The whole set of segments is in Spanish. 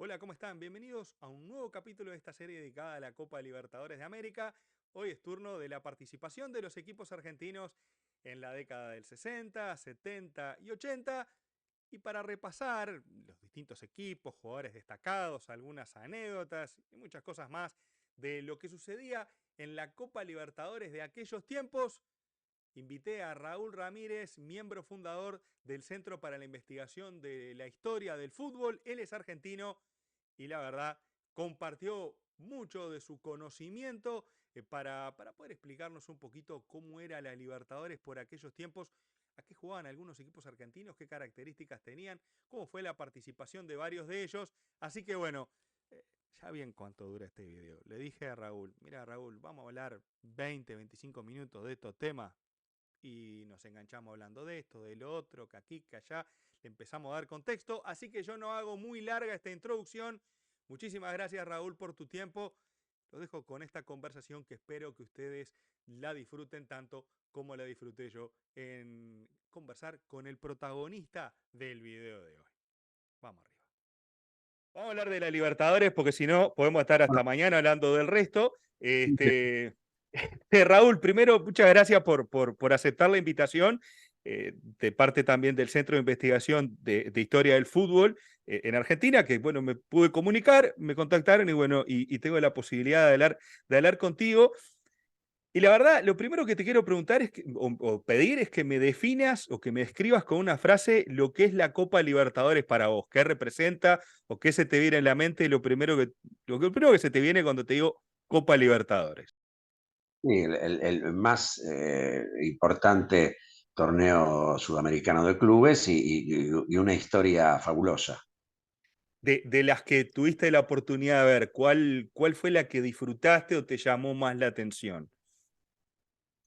Hola, ¿cómo están? Bienvenidos a un nuevo capítulo de esta serie dedicada a la Copa Libertadores de América. Hoy es turno de la participación de los equipos argentinos en la década del 60, 70 y 80. Y para repasar los distintos equipos, jugadores destacados, algunas anécdotas y muchas cosas más de lo que sucedía en la Copa Libertadores de aquellos tiempos, invité a Raúl Ramírez, miembro fundador del Centro para la Investigación de la Historia del Fútbol. Él es argentino y la verdad compartió mucho de su conocimiento para poder explicarnos un poquito cómo era la Libertadores por aquellos tiempos, a qué jugaban algunos equipos argentinos, qué características tenían, cómo fue la participación de varios de ellos. Así que bueno, ya bien cuánto dura este video. Le dije a Raúl, mira Raúl, vamos a hablar 20, 25 minutos de estos temas y nos enganchamos hablando de esto, de lo otro, que aquí, que allá, le empezamos a dar contexto, así que yo no hago muy larga esta introducción. Muchísimas gracias Raúl por tu tiempo. Lo dejo con esta conversación que espero que ustedes la disfruten tanto como la disfruté yo en conversar con el protagonista del video de hoy. Vamos arriba. Vamos a hablar de la Libertadores porque si no podemos estar hasta mañana hablando del resto. Raúl, primero, muchas gracias por aceptar la invitación de parte también del Centro de Investigación de Historia del Fútbol en Argentina, que bueno, me pude comunicar, me contactaron y bueno, y tengo la posibilidad de hablar contigo. Y la verdad, lo primero que te quiero preguntar es o pedir es que me definas o que me describas con una frase lo que es la Copa Libertadores para vos, qué representa o qué se te viene en la mente, lo primero que se te viene cuando te digo Copa Libertadores. Sí, el más importante torneo sudamericano de clubes y una historia fabulosa. De las que tuviste la oportunidad de ver, ¿cuál fue la que disfrutaste o te llamó más la atención?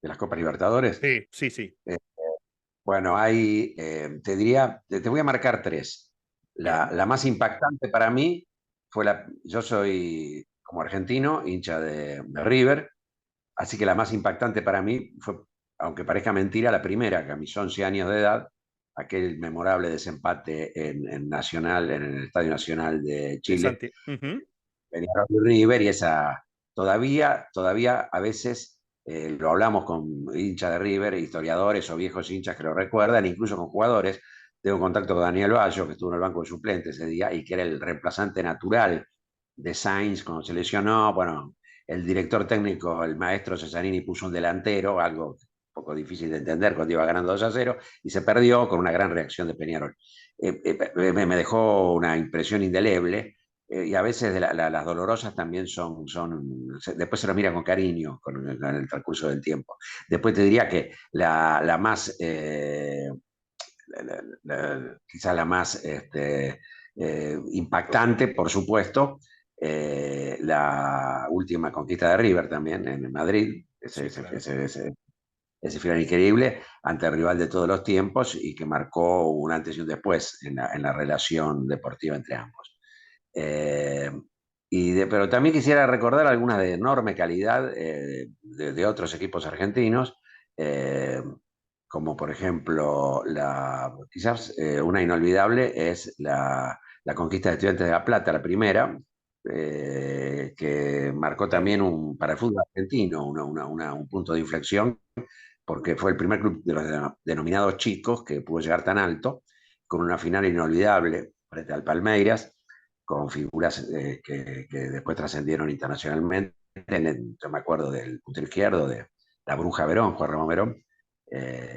De las Copas Libertadores. Sí, sí, sí. Eh, bueno, te diría, te voy a marcar tres. La, Bien. la más impactante para mí yo soy como argentino, hincha de River, así que la más impactante para mí fue, aunque parezca mentira, la primera, que a mis 11 años de edad, aquel memorable desempate en Nacional, en el Estadio Nacional de De Chile, Santi. Ujú. Peñarol y River, y esa todavía a veces lo hablamos con hinchas de River, historiadores o viejos hinchas que lo recuerdan, incluso con jugadores. Tengo contacto con Daniel Bayo, que estuvo en el banco de suplentes ese día y que era el reemplazante natural de Sainz cuando se lesionó. Bueno, el director técnico, el maestro Cesarini, puso un delantero, algo un poco difícil de entender cuando iba ganando 2-0, y se perdió con una gran reacción de Peñarol. Me dejó una impresión indeleble. Y a veces las dolorosas también después se lo mira con cariño con el transcurso del tiempo. Después te diría que la más, quizás la más impactante, por supuesto, la última conquista de River también en Madrid, Sí, claro. ese final increíble ante el rival de todos los tiempos y que marcó un antes y un después en la relación deportiva entre ambos. Eh, pero también quisiera recordar algunas de enorme calidad de otros equipos argentinos, eh, como por ejemplo, quizás una inolvidable es la conquista de Estudiantes de La Plata, la primera, que marcó Claro. también para el fútbol argentino un punto de inflexión, porque fue el primer club de los denominados chicos que pudo llegar tan alto, con una final inolvidable frente al Palmeiras, con figuras que después trascendieron internacionalmente. Yo me acuerdo del puntero izquierdo, de la Bruja Verón, Juan Ramón Verón,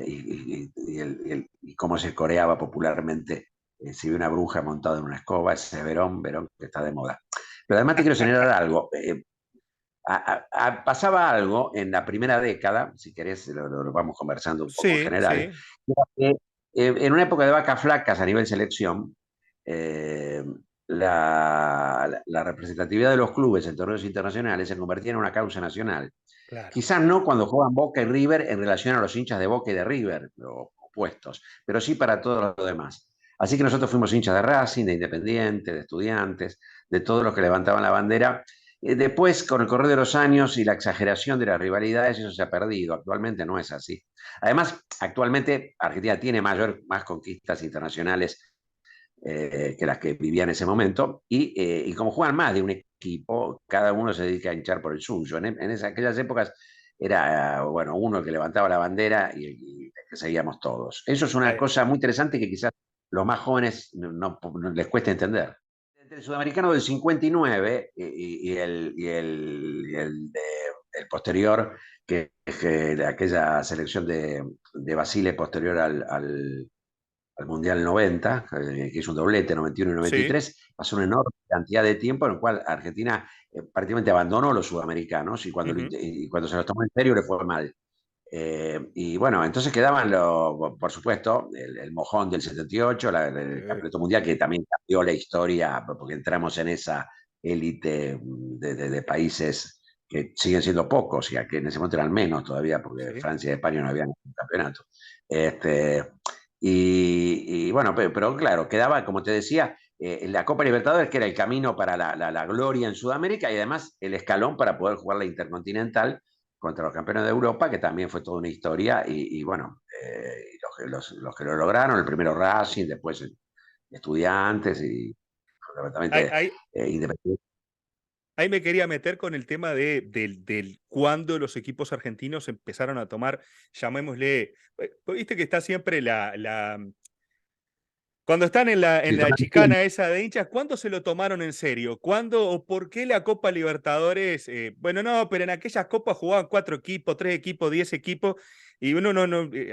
y cómo se coreaba popularmente si ve una bruja montada en una escoba, ese es Verón, Verón que está de moda. Pero además te quiero señalar algo. Pasaba algo en la primera década, si querés lo vamos conversando un poco en Sí, general, sí. que, en una época de vacas flacas a nivel selección, eh, la representatividad de los clubes en torneos internacionales se convertía en una causa nacional. Claro. Quizás no cuando juegan Boca y River en relación a los hinchas de Boca y de River, o opuestos, pero sí para todo lo demás. Así que nosotros fuimos hinchas de Racing, de Independiente, de Estudiantes, de todos los que levantaban la bandera. Después, con el correr de los años y la exageración de las rivalidades, eso se ha perdido. Actualmente no es así. Además, actualmente Argentina tiene más conquistas internacionales que las que vivía en ese momento, y como juegan más de un equipo, cada uno se dedica a hinchar por el suyo. Aquellas épocas era, bueno, uno el que levantaba la bandera y que seguíamos todos. Eso es una Ay, cosa muy interesante que quizás los más jóvenes no les cuesta entender. Entre el sudamericano del 59 el posterior, que es de aquella selección de Basile posterior al Mundial 90, que hizo un doblete, 91 y sí. 93, pasó una enorme cantidad de tiempo en el cual Argentina prácticamente abandonó a los sudamericanos Ujú, y cuando se los tomó en serio le fue mal. Y bueno, entonces quedaban, por supuesto, el mojón del 78, el sí, campeonato mundial, que también cambió la historia, porque entramos en esa élite de países que siguen siendo pocos, y que en ese momento eran menos todavía, porque sí. Francia y España no habían un campeonato. Este, bueno, pero claro, quedaba, como te decía, la Copa Libertadores, que era el camino para la gloria en Sudamérica y además el escalón para poder jugar la Intercontinental contra los campeones de Europa, que también fue toda una historia, y bueno, los que lo lograron, el primero Racing, después Estudiantes y Ahí, completamente ahí- Independiente. ahí me quería meter con el tema del cuándo los equipos argentinos empezaron a tomar, llamémosle, viste que está siempre cuando están en Sí, la chicana esa de hinchas, ¿cuándo se lo tomaron en serio? ¿Cuándo o por qué la Copa Libertadores? Bueno, no, pero en aquellas copas jugaban 4 equipos, 3 equipos, 10 equipos, y uno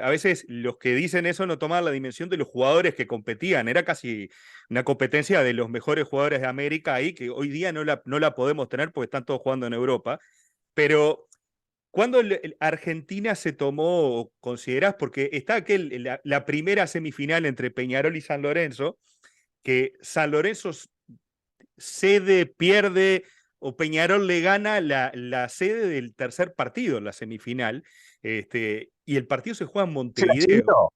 a veces los que dicen eso no toman la dimensión de los jugadores que competían. Era casi una competencia de los mejores jugadores de América ahí, que hoy día no la podemos tener porque están todos jugando en Europa. Pero ¿cuándo Argentina se tomó, considerás, porque está la primera semifinal entre Peñarol y San Lorenzo, que San Lorenzo cede, pierde, o Peñarol le gana la sede del tercer partido, la semifinal, y el partido se juega en ¿Se la Montevideo?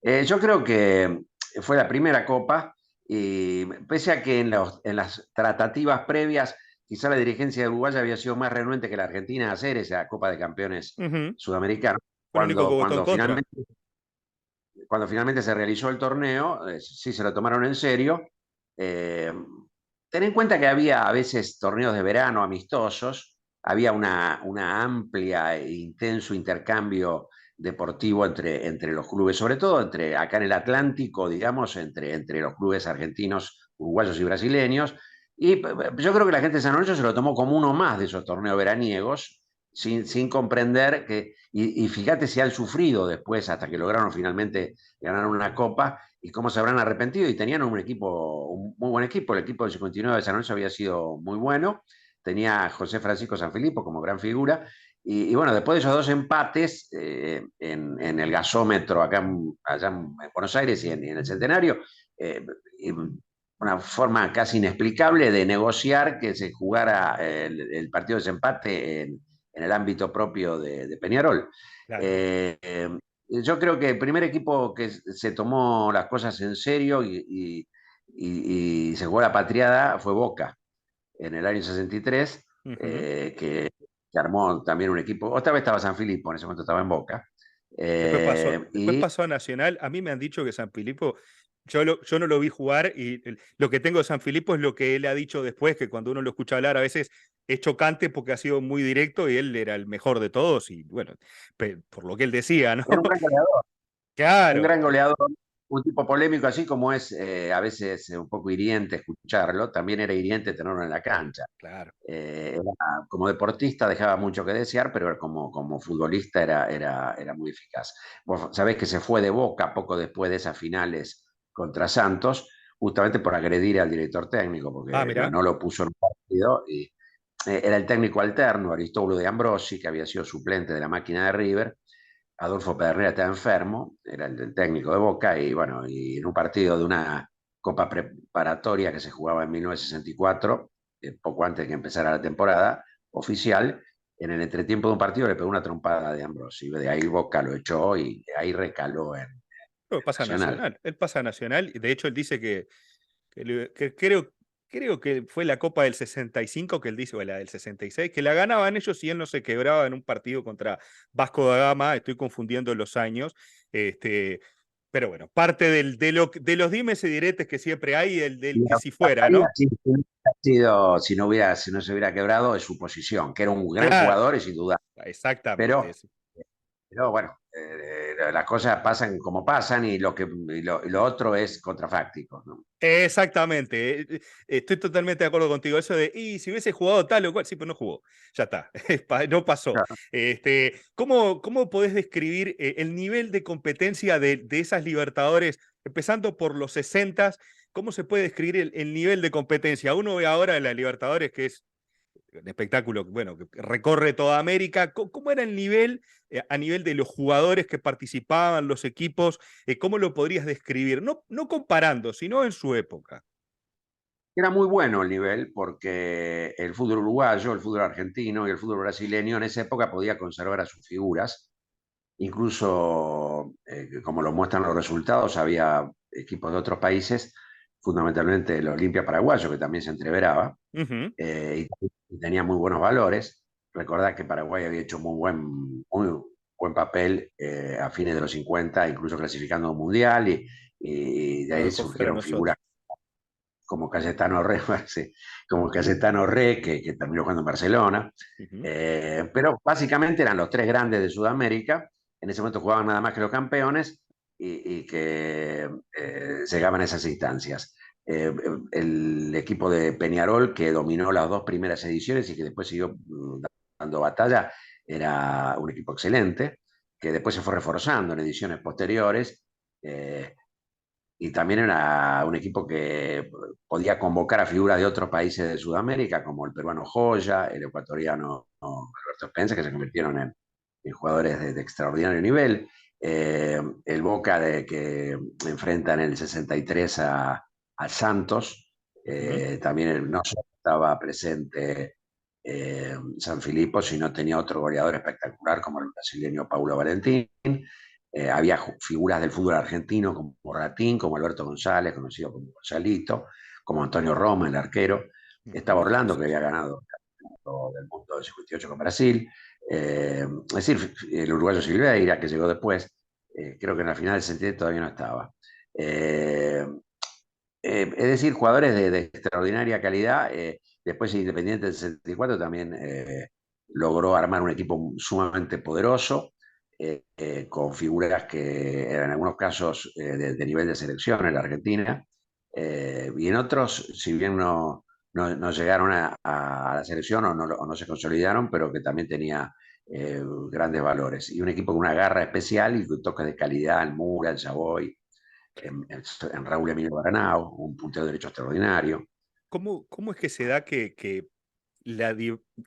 siguió? Yo creo que fue la primera copa, y pese a que en las tratativas previas, quizá la dirigencia de Uruguay había sido más renuente que la Argentina a hacer esa Copa de Campeones Ujú. Sudamericana, Fue el único que votó en contra. cuando finalmente se realizó el torneo, sí se lo tomaron en serio. Eh, Ten en cuenta que había a veces torneos de verano amistosos, había una amplia e intenso intercambio deportivo entre los clubes, sobre todo acá en el Atlántico, digamos, entre los clubes argentinos, uruguayos y brasileños. Y yo creo que la gente de San Lorenzo se lo tomó como uno más de esos torneos veraniegos, sin comprender y fíjate si han sufrido después hasta que lograron finalmente ganar una copa y cómo se habrán arrepentido, y tenían un muy buen equipo. El equipo del 59 de San Lorenzo había sido muy bueno, tenía a José Francisco Sanfilippo como gran figura, bueno, después de esos dos empates en el gasómetro allá en Buenos Aires y en el Centenario, y una forma casi inexplicable de negociar que se jugara el partido de desempate en el ámbito propio de Peñarol. Claro. Yo creo que el primer equipo que se tomó las cosas en serio y se jugó la patriada fue Boca en el año 63, Ujú. que armó también un equipo. Otra vez estaba San Filipo, en ese momento estaba en Boca. Después pasó a Nacional. A mí me han dicho que San Filipo, yo no lo vi jugar y lo que tengo de San Filipo es lo que él ha dicho después, que cuando uno lo escucha hablar a veces es chocante porque ha sido muy directo y él era el mejor de todos y bueno, por lo que él decía, ¿no? Era un gran goleador, un Claro, gran goleador, un tipo polémico, así como es a veces un poco hiriente escucharlo, también era hiriente tenerlo en la cancha. claro. Como deportista dejaba mucho que desear, pero como futbolista era muy eficaz. Vos sabés que se fue de Boca poco después de esas finales contra Santos, justamente por agredir al director técnico, Ah, porque mirá. no lo puso en un partido. Era el técnico alterno, Aristóbulo de Ambrosi, que había sido suplente de la máquina de River. Adolfo Pedernera estaba enfermo, era el técnico de Boca, y bueno, y en un partido de una copa preparatoria que se jugaba en 1964, poco antes de que empezara la temporada oficial, en el entretiempo de un partido le pegó una trompada de Ambrosi, de ahí Boca lo echó y de ahí recaló en Pero pasa a Nacional. Nacional. Él pasa a Nacional y de hecho él dice que creo que fue la Copa del 65 que él dice, o la del 66, que la ganaban ellos y él no se quebraba en un partido contra Vasco da Gama, estoy confundiendo los años, este, Pero bueno, parte de los dimes y diretes que siempre hay, del que Lo si que fuera, pasaría ¿no? si no se hubiera quebrado es su posición, que era un gran Claro, jugador y sin duda. exactamente. Pero, pero bueno, las cosas pasan como pasan y lo otro es contrafáctico, ¿no? Exactamente. Estoy totalmente de acuerdo contigo. Eso de, y si hubiese jugado tal o cual, sí, pero no jugó. Ya está, no pasó. Claro. ¿Cómo podés describir el nivel de competencia de esas Libertadores, empezando por los 60? ¿Cómo se puede describir el nivel de competencia? Uno ve ahora en la Libertadores, que es un espectáculo, bueno, que recorre toda América. ¿Cómo era el nivel a nivel de los jugadores que participaban, los equipos? ¿Cómo lo podrías describir? No, no comparando, sino en su época. Era muy bueno el nivel porque el fútbol uruguayo, el fútbol argentino y el fútbol brasileño en esa época podía conservar a sus figuras. Incluso, como lo muestran los resultados, había equipos de otros países, fundamentalmente el Olimpia paraguayo, que también se entreveraba, Ujú. y tenía muy buenos valores. Recordad que Paraguay había hecho muy buen papel a fines de los 50, incluso clasificando a un mundial, y de Lo ahí dejó fuera de surgieron figuras nosotros. como Cayetano Re, sí, como Cayetano Re, que terminó jugando en Barcelona. Ujú. Pero básicamente eran los tres grandes de Sudamérica. En ese momento jugaban nada más que los campeones y que llegaban a esas instancias. El equipo de Peñarol, que dominó las dos primeras ediciones y que después siguió dando batalla, era un equipo excelente, que después se fue reforzando en ediciones posteriores. Eh, y también era un equipo que podía convocar a figuras de otros países de Sudamérica, como el peruano Joya, el ecuatoriano Alberto Spencer, que se convirtieron en jugadores de extraordinario nivel. El Boca que enfrenta en el 63 a Santos, Ujú. también no solo estaba presente San Filipo, sino tenía otro goleador espectacular como el brasileño Paulo Valentín. Había figuras del fútbol argentino como Ratín, como Alberto González, conocido como Gonzalito, como Antonio Roma, el arquero. Ujú. Estaba Orlando, que Hermosos. había ganado el campeonato del mundo del 58 con Brasil. Es decir, el uruguayo Silveira, que llegó después, creo que en la final del 67 todavía no estaba. Eh, es decir, jugadores de extraordinaria calidad. Después Independiente del 64 también logró armar un equipo sumamente poderoso, con figuras que eran en algunos casos de nivel de selección en la Argentina, y en otros, si bien no llegaron a la selección o no se consolidaron, pero que también tenía grandes valores. Y un equipo con una garra especial y con toques de calidad, el Mura, el Savoy, en Raúl Emilio Baranao, un puntero derecho extraordinario. ¿Cómo es que se da que la,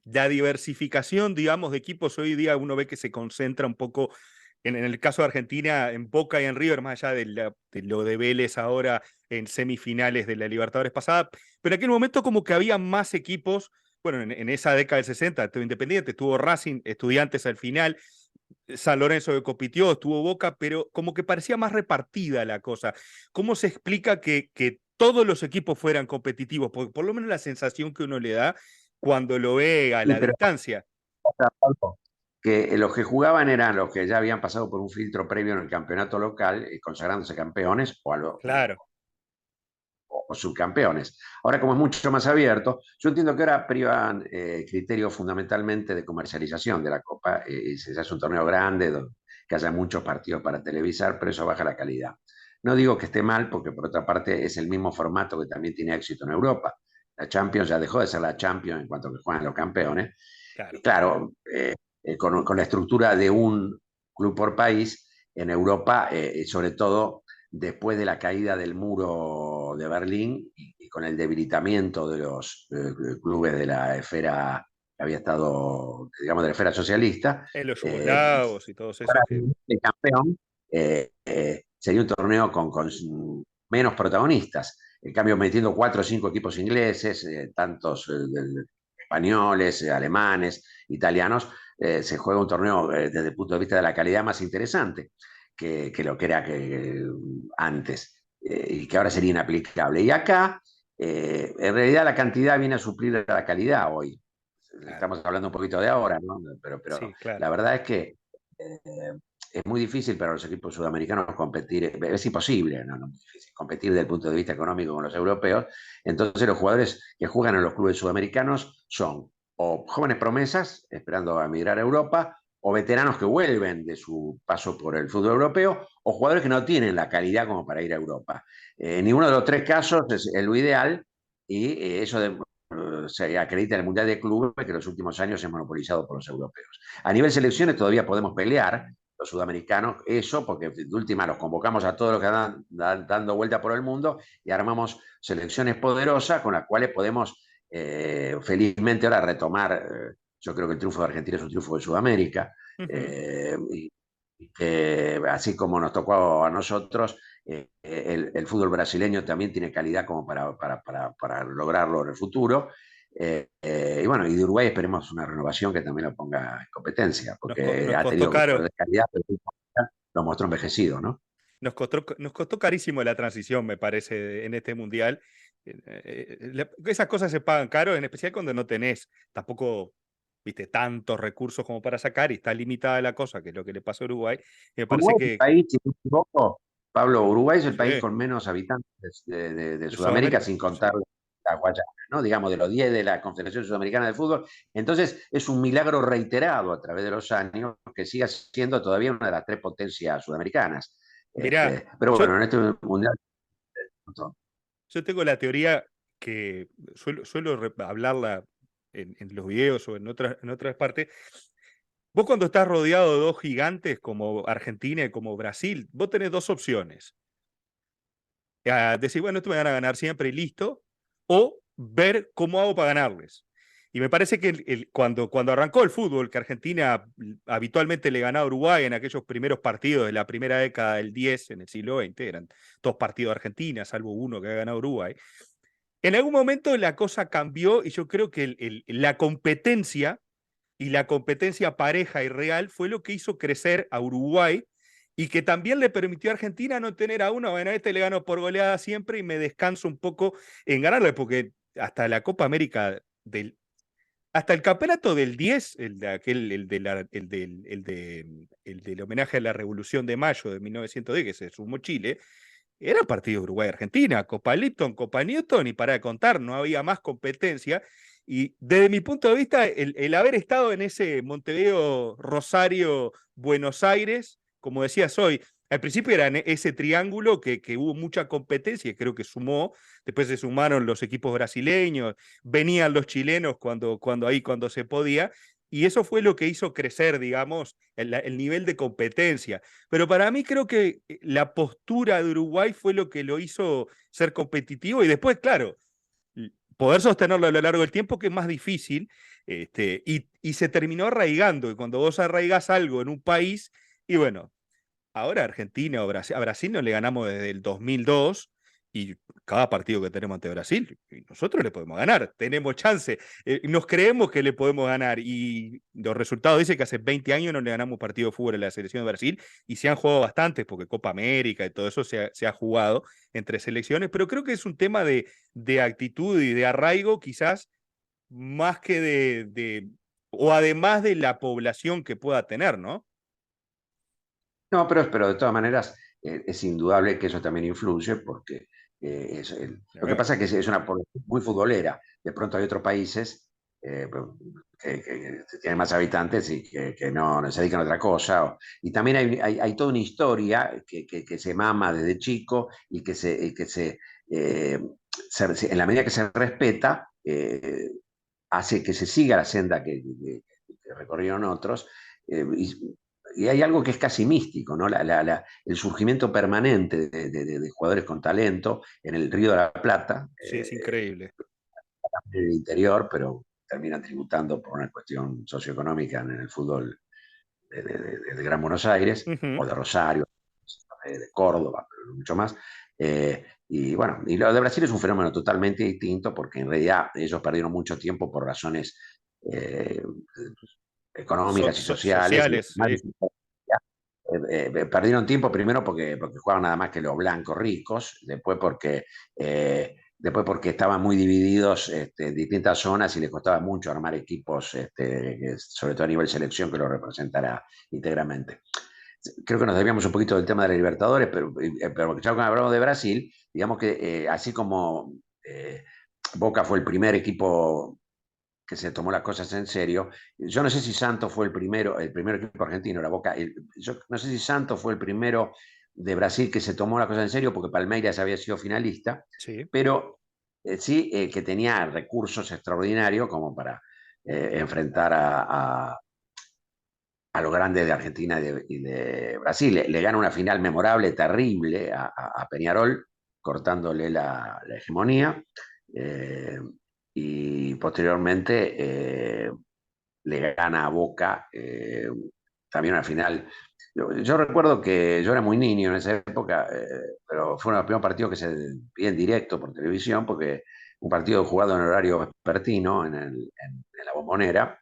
la diversificación, digamos, de equipos hoy día uno ve que se concentra un poco, en el caso de Argentina, en Boca y en River, más allá de lo de Vélez ahora en semifinales de la Libertadores pasada, pero en aquel momento como que había más equipos, bueno, en esa década del 60, tuvo Independiente, tuvo Racing, Estudiantes al final, San Lorenzo que compitió, estuvo Boca, pero como que parecía más repartida la cosa. ¿Cómo se explica que todos los equipos fueran competitivos? Porque por lo menos la sensación que uno le da cuando lo ve a Y la pero distancia. que los que jugaban eran los que ya habían pasado por un filtro previo en el campeonato local, consagrándose campeones Claro, o subcampeones. Ahora, como es mucho más abierto, yo entiendo que ahora privan criterios fundamentalmente de comercialización de la Copa, y se hace un torneo grande, que haya muchos partidos para televisar, pero eso baja la calidad. No digo que esté mal, porque por otra parte es el mismo formato que también tiene éxito en Europa. La Champions ya dejó de ser la Champions en cuanto que juegan los campeones. Y claro. claro, con la estructura de un club por país, en Europa, sobre todo después de la caída del muro de Berlín y con el debilitamiento de los clubes de la esfera que había estado, digamos, de la esfera socialista, En los eh, yugoslavos y todos esos que... el campeón sería un torneo con menos protagonistas. En cambio, metiendo cuatro o cinco equipos ingleses, tantos españoles, alemanes, italianos, se juega un torneo desde el punto de vista de la calidad más interesante que lo que era antes, y que ahora sería inaplicable. Y acá, en realidad, la cantidad viene a suplir a la calidad hoy. Claro, Estamos hablando un poquito de ahora, ¿no? Pero sí, claro. la verdad es que eh, es muy difícil para los equipos sudamericanos competir, es imposible, no es difícil, competir desde el punto de vista económico con los europeos. Entonces los jugadores que juegan en los clubes sudamericanos son o jóvenes promesas esperando a emigrar a Europa, o veteranos que vuelven de su paso por el fútbol europeo, o jugadores que no tienen la calidad como para ir a Europa. Ninguno de los tres casos es lo ideal, y eso se acredita en el Mundial de Clubes, que en los últimos años es monopolizado por los europeos. A nivel selecciones todavía podemos pelear, los sudamericanos, eso, porque de última los convocamos a todos los que andan dando vuelta por el mundo y armamos selecciones poderosas con las cuales podemos felizmente ahora retomar. Yo creo que el triunfo de Argentina es un triunfo de Sudamérica, Ujú. y que así como nos tocó a nosotros, el fútbol brasileño también tiene calidad como para lograrlo en el futuro. Y bueno, y de Uruguay esperemos una renovación que también lo ponga en competencia, porque Nos ha costó tenido jugadores caro. de calidad, pero lo mostró envejecido, ¿no? Nos costó carísimo la transición, me parece, en este mundial. Esas cosas se pagan caro, en especial cuando no tenés tampoco, viste, tantos recursos como para sacar y está limitada la cosa, que es lo que le pasó a Uruguay. Y me parece Uruguay es el que país, si no me equivoco, Pablo, Uruguay es el sí, país de con menos habitantes de Sudamérica, Sudamérica, sin sí. contar la Guayana, ¿no? Digamos, de los 10 de la Confederación Sudamericana de Fútbol. Entonces, es un milagro reiterado a través de los años que siga siendo todavía una de las tres potencias sudamericanas. Mirá, Pero yo, bueno, en este mundial. yo tengo la teoría que suelo hablarla en los videos o en otras partes. Vos cuando estás rodeado de dos gigantes como Argentina y como Brasil, vos tenés dos opciones. Decir, bueno, esto me van a ganar siempre y listo, o ver cómo hago para ganarles. Y me parece que cuando arrancó el fútbol, que Argentina habitualmente le ganaba a Uruguay en aquellos primeros partidos de la primera década del 10 en el siglo XX, eran dos partidos de Argentina, salvo uno que había ganado Uruguay. En algún momento la cosa cambió y yo creo que la competencia y la competencia pareja y real fue lo que hizo crecer a Uruguay y que también le permitió a Argentina no tener a uno, bueno, este le gano por goleada siempre y me descanso un poco en ganarle, porque hasta la Copa América hasta el campeonato del 10, el de aquel, el del homenaje a la Revolución de Mayo de 1910, que se sumó Chile, era partido Uruguay-Argentina, Copa Lipton, Copa Newton, y para de contar, no había más competencia. Y desde mi punto de vista, el haber estado en ese Montevideo, Rosario, Buenos Aires, como decías hoy, al principio era ese triángulo que hubo mucha competencia y creo que sumó, después se sumaron los equipos brasileños, venían los chilenos cuando se podía, y eso fue lo que hizo crecer, digamos, el nivel de competencia. Pero para mí creo que la postura de Uruguay fue lo que lo hizo ser competitivo y después, claro, poder sostenerlo a lo largo del tiempo, que es más difícil, y se terminó arraigando. Y cuando vos arraigas algo en un país, y bueno, ahora Argentina o Brasil, a Brasil no le ganamos desde el 2002 y cada partido que tenemos ante Brasil, y nosotros le podemos ganar, tenemos chance, nos creemos que le podemos ganar y los resultados dicen que hace 20 años no le ganamos partido de fútbol a la selección de Brasil y se han jugado bastantes porque Copa América y todo eso se ha jugado entre selecciones, pero creo que es un tema de actitud y de arraigo quizás más que o además de la población que pueda tener, ¿no? No, pero de todas maneras es indudable que eso también influye porque lo que pasa es que es una población muy futbolera. De pronto hay otros países eh, que tienen más habitantes y que no se dedican a otra cosa. Y también hay toda una historia que se mama desde chico y eh, en la medida que se respeta, hace que se siga la senda que recorrieron otros. Y hay algo que es casi místico, ¿no? El surgimiento permanente de jugadores con talento en el Río de la Plata, Sí, es increíble. en el interior, pero terminan tributando por una cuestión socioeconómica en el fútbol de Gran Buenos Aires, Ujú. o de Rosario, de Córdoba, pero mucho más. Y bueno, y lo de Brasil es un fenómeno totalmente distinto porque en realidad ellos perdieron mucho tiempo por razones eh, económicas y sociales. Sociales, sí. Perdieron tiempo primero porque jugaban nada más que los blancos ricos, después porque estaban muy divididos en distintas zonas y les costaba mucho armar equipos, sobre todo a nivel selección, que lo representara íntegramente. creo que nos desviamos un poquito del tema de la Libertadores, pero ya cuando hablamos de Brasil, digamos que así como Boca fue el primer equipo que se tomó las cosas en serio. Yo no sé si Santos fue el primer equipo argentino, la Boca. Yo no sé si Santos fue el primero de Brasil que se tomó las cosas en serio, porque Palmeiras había sido finalista, Sí. pero sí que tenía recursos extraordinarios como para enfrentar a los grandes de Argentina y de Brasil. Le gana una final memorable, terrible, a Peñarol, cortándole la hegemonía. Eh, y posteriormente le gana a Boca también una final. Yo recuerdo que yo era muy niño en esa época, pero fue uno de los primeros partidos que se vi en directo por televisión, porque un partido jugado en horario vespertino en la Bombonera.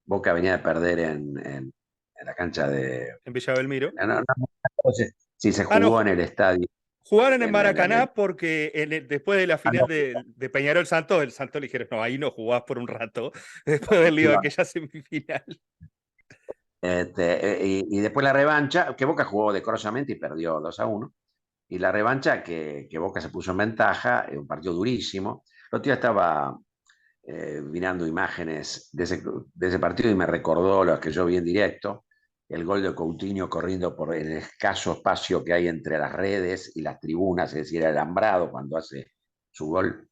Boca venía de perder en la cancha de... En Villa Belmiro. No sé si se Ah, no, jugó en el estadio. jugaron en En el, Maracaná porque después de la ah, final no, de Peñarol Santos, el Santos le dijeron, no, ahí no jugás por un rato, después del lío de aquella semifinal. y después la revancha, que Boca jugó decorosamente y perdió 2-1. Y la revancha que Boca se puso en ventaja, un partido durísimo. El otro día estaba mirando imágenes de ese partido y me recordó lo que yo vi en directo, el gol de Coutinho corriendo por el escaso espacio que hay entre las redes y las tribunas, es decir, el alambrado cuando hace su gol,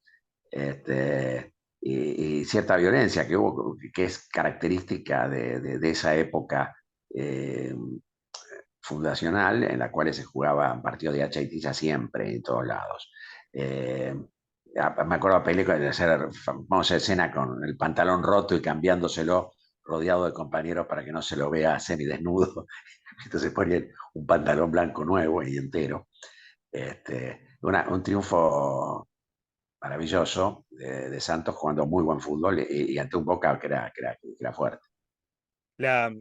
y cierta violencia que hubo, que es característica de esa época eh, fundacional en la cual se jugaba partidos de hacha y tiza siempre, en todos lados. Eh, Me acuerdo de películas de hacer famosa escena con el pantalón roto y cambiándoselo rodeado de compañeros para que no se lo vea semidesnudo. Entonces ponían un pantalón blanco nuevo y entero. Un triunfo maravilloso de Santos jugando muy buen fútbol y ante un Boca que era fuerte. La,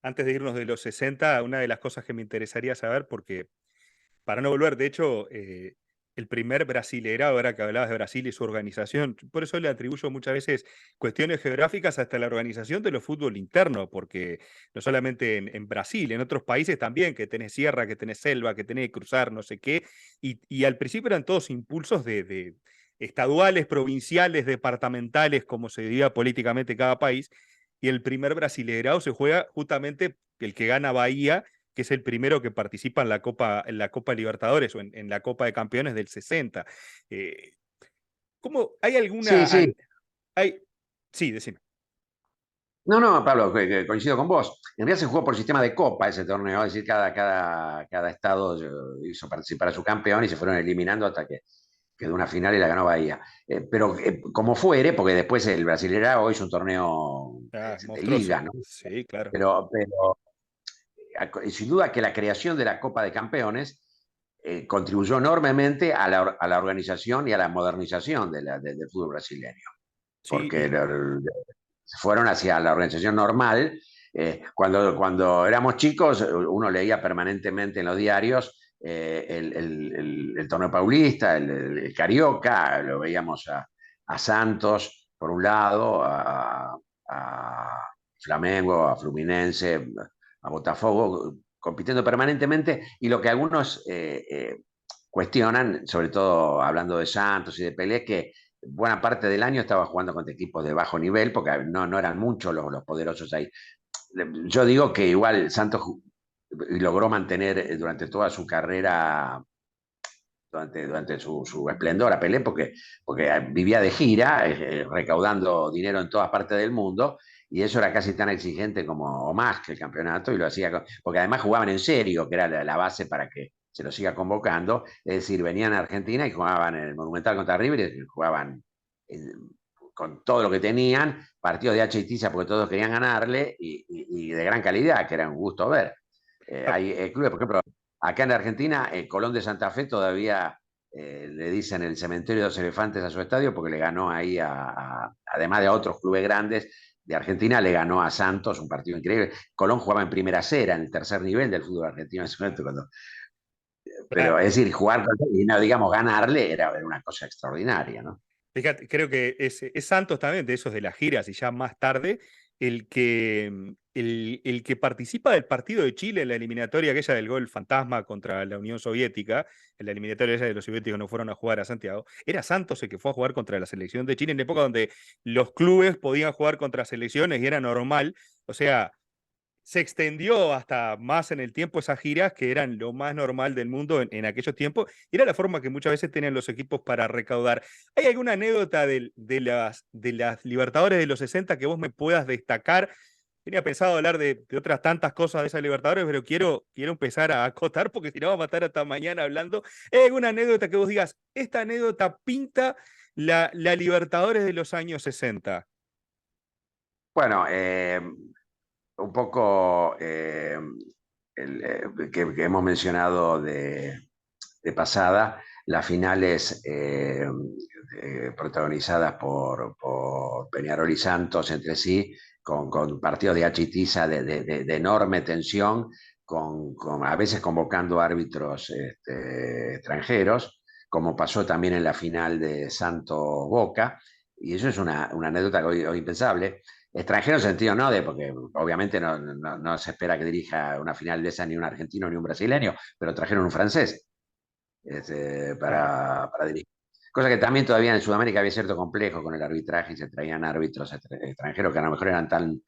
Antes de irnos de los 60, una de las cosas que me interesaría saber, porque para no volver, de hecho, el primer Brasileirao, ahora que hablabas de Brasil y su organización, por eso le atribuyo muchas veces cuestiones geográficas hasta la organización de los fútbol interno, porque no solamente en Brasil, en otros países también, que tenés sierra, que tenés selva, que tenés que cruzar, no sé qué, y al principio eran todos impulsos de estaduales, provinciales, departamentales, como se dividía políticamente cada país, y el primer Brasileirao se juega justamente el que gana Bahía, que es el primero que participa en la Copa Libertadores o en la Copa de Campeones del 60. Eh, ¿Cómo hay Sí, alguna... sí. Hay, sí, decime. No, no, Pablo, que coincido con vos. En realidad se jugó por sistema de copa ese torneo, es decir, cada estado hizo participar a su campeón y se fueron eliminando hasta que quedó una final y la ganó Bahía. Pero como fuere, porque después el Brasileirao es un torneo Ah, de liga, monstruoso. ¿no? Sí, claro. Pero sin duda que la creación de la Copa de Campeones contribuyó enormemente a la organización y a la modernización del fútbol brasileño, Sí, porque se fueron hacia la organización normal. Cuando éramos chicos, uno leía permanentemente en los diarios el torneo paulista, el carioca, lo veíamos a Santos, por un lado, a Flamengo, a Fluminense, a Botafogo, compitiendo permanentemente, y lo que algunos cuestionan, sobre todo hablando de Santos y de Pelé, es que buena parte del año estaba jugando contra equipos de bajo nivel, porque no eran muchos los poderosos ahí. Yo digo que igual Santos logró mantener durante toda su carrera, durante su esplendor a Pelé, porque vivía de gira, recaudando dinero en todas partes del mundo, y eso era casi tan exigente como o más que el campeonato, y lo hacía, porque además jugaban en serio, que era la base para que se lo siga convocando, es decir, venían a Argentina y jugaban en el Monumental contra River, y jugaban con todo lo que tenían, partidos de H y tiza porque todos querían ganarle, y de gran calidad, que era un gusto ver. ah, Hay clubes, por ejemplo, acá en Argentina, Colón de Santa Fe todavía le dicen el cementerio de los elefantes a su estadio porque le ganó ahí, además de a otros clubes grandes de Argentina, le ganó a Santos un partido increíble. Colón jugaba en primera acera, en el tercer nivel del fútbol argentino en ese momento. Pero claro. es decir, jugar y no, digamos, ganarle era una cosa extraordinaria, ¿no? Fíjate, creo que es Santos también, de esos de las giras y ya más tarde, el que el que participa del partido de Chile en la eliminatoria aquella del gol fantasma contra la Unión Soviética, en la eliminatoria esa de los soviéticos no fueron a jugar a Santiago, era Santos el que fue a jugar contra la selección de Chile en la época donde los clubes podían jugar contra selecciones y era normal. O sea, se extendió hasta más en el tiempo esas giras que eran lo más normal del mundo en aquellos tiempos. Y era la forma que muchas veces tenían los equipos para recaudar. ¿Hay alguna anécdota de las Libertadores de los 60 que vos me puedas destacar? Tenía pensado hablar de otras tantas cosas de esa Libertadores, pero quiero empezar a acotar porque si no va a matar hasta mañana hablando. ¿Hay alguna anécdota que vos digas, esta anécdota pinta la Libertadores de los años 60? Bueno, un poco que hemos mencionado de pasada, las finales protagonizadas por Peñarol y Santos entre sí, con partidos de achitiza de enorme tensión, a veces convocando árbitros extranjeros, como pasó también en la final de Santos-Boca, y eso es una anécdota hoy impensable. Extranjero en sentido no, porque obviamente no se espera que dirija una final de esa ni un argentino ni un brasileño, pero trajeron un francés Claro. para dirigir. Cosa que también todavía en Sudamérica había cierto complejo con el arbitraje y se traían árbitros extranjeros que a lo mejor eran tan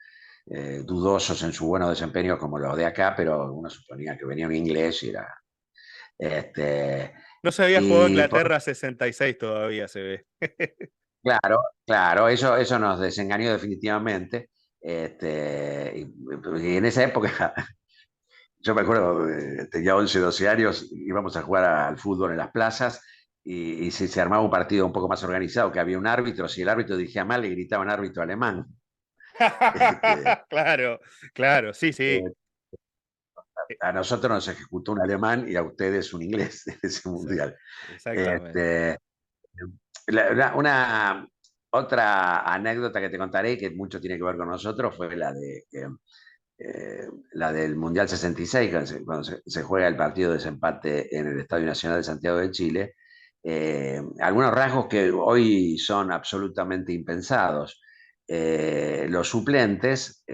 dudosos en su buen desempeño como los de acá, pero uno suponía que venía un inglés y era... Este, No se había jugado y por Inglaterra 66 todavía, se ve. Claro, claro, eso nos desengañó definitivamente. Y en esa época, yo me acuerdo, tenía 11 12 años, íbamos a jugar al fútbol en las plazas y si se armaba un partido un poco más organizado, que había un árbitro, si el árbitro dirigía mal, le gritaban árbitro alemán. Este, Claro, claro, sí, sí. eh, a nosotros nos ejecutó un alemán y a ustedes un inglés en ese mundial. Exactamente. Este, una otra anécdota que te contaré, que mucho tiene que ver con nosotros, fue la del Mundial 66, cuando se juega el partido de desempate en el Estadio Nacional de Santiago de Chile. Algunos rasgos que hoy son absolutamente impensados. Los suplentes,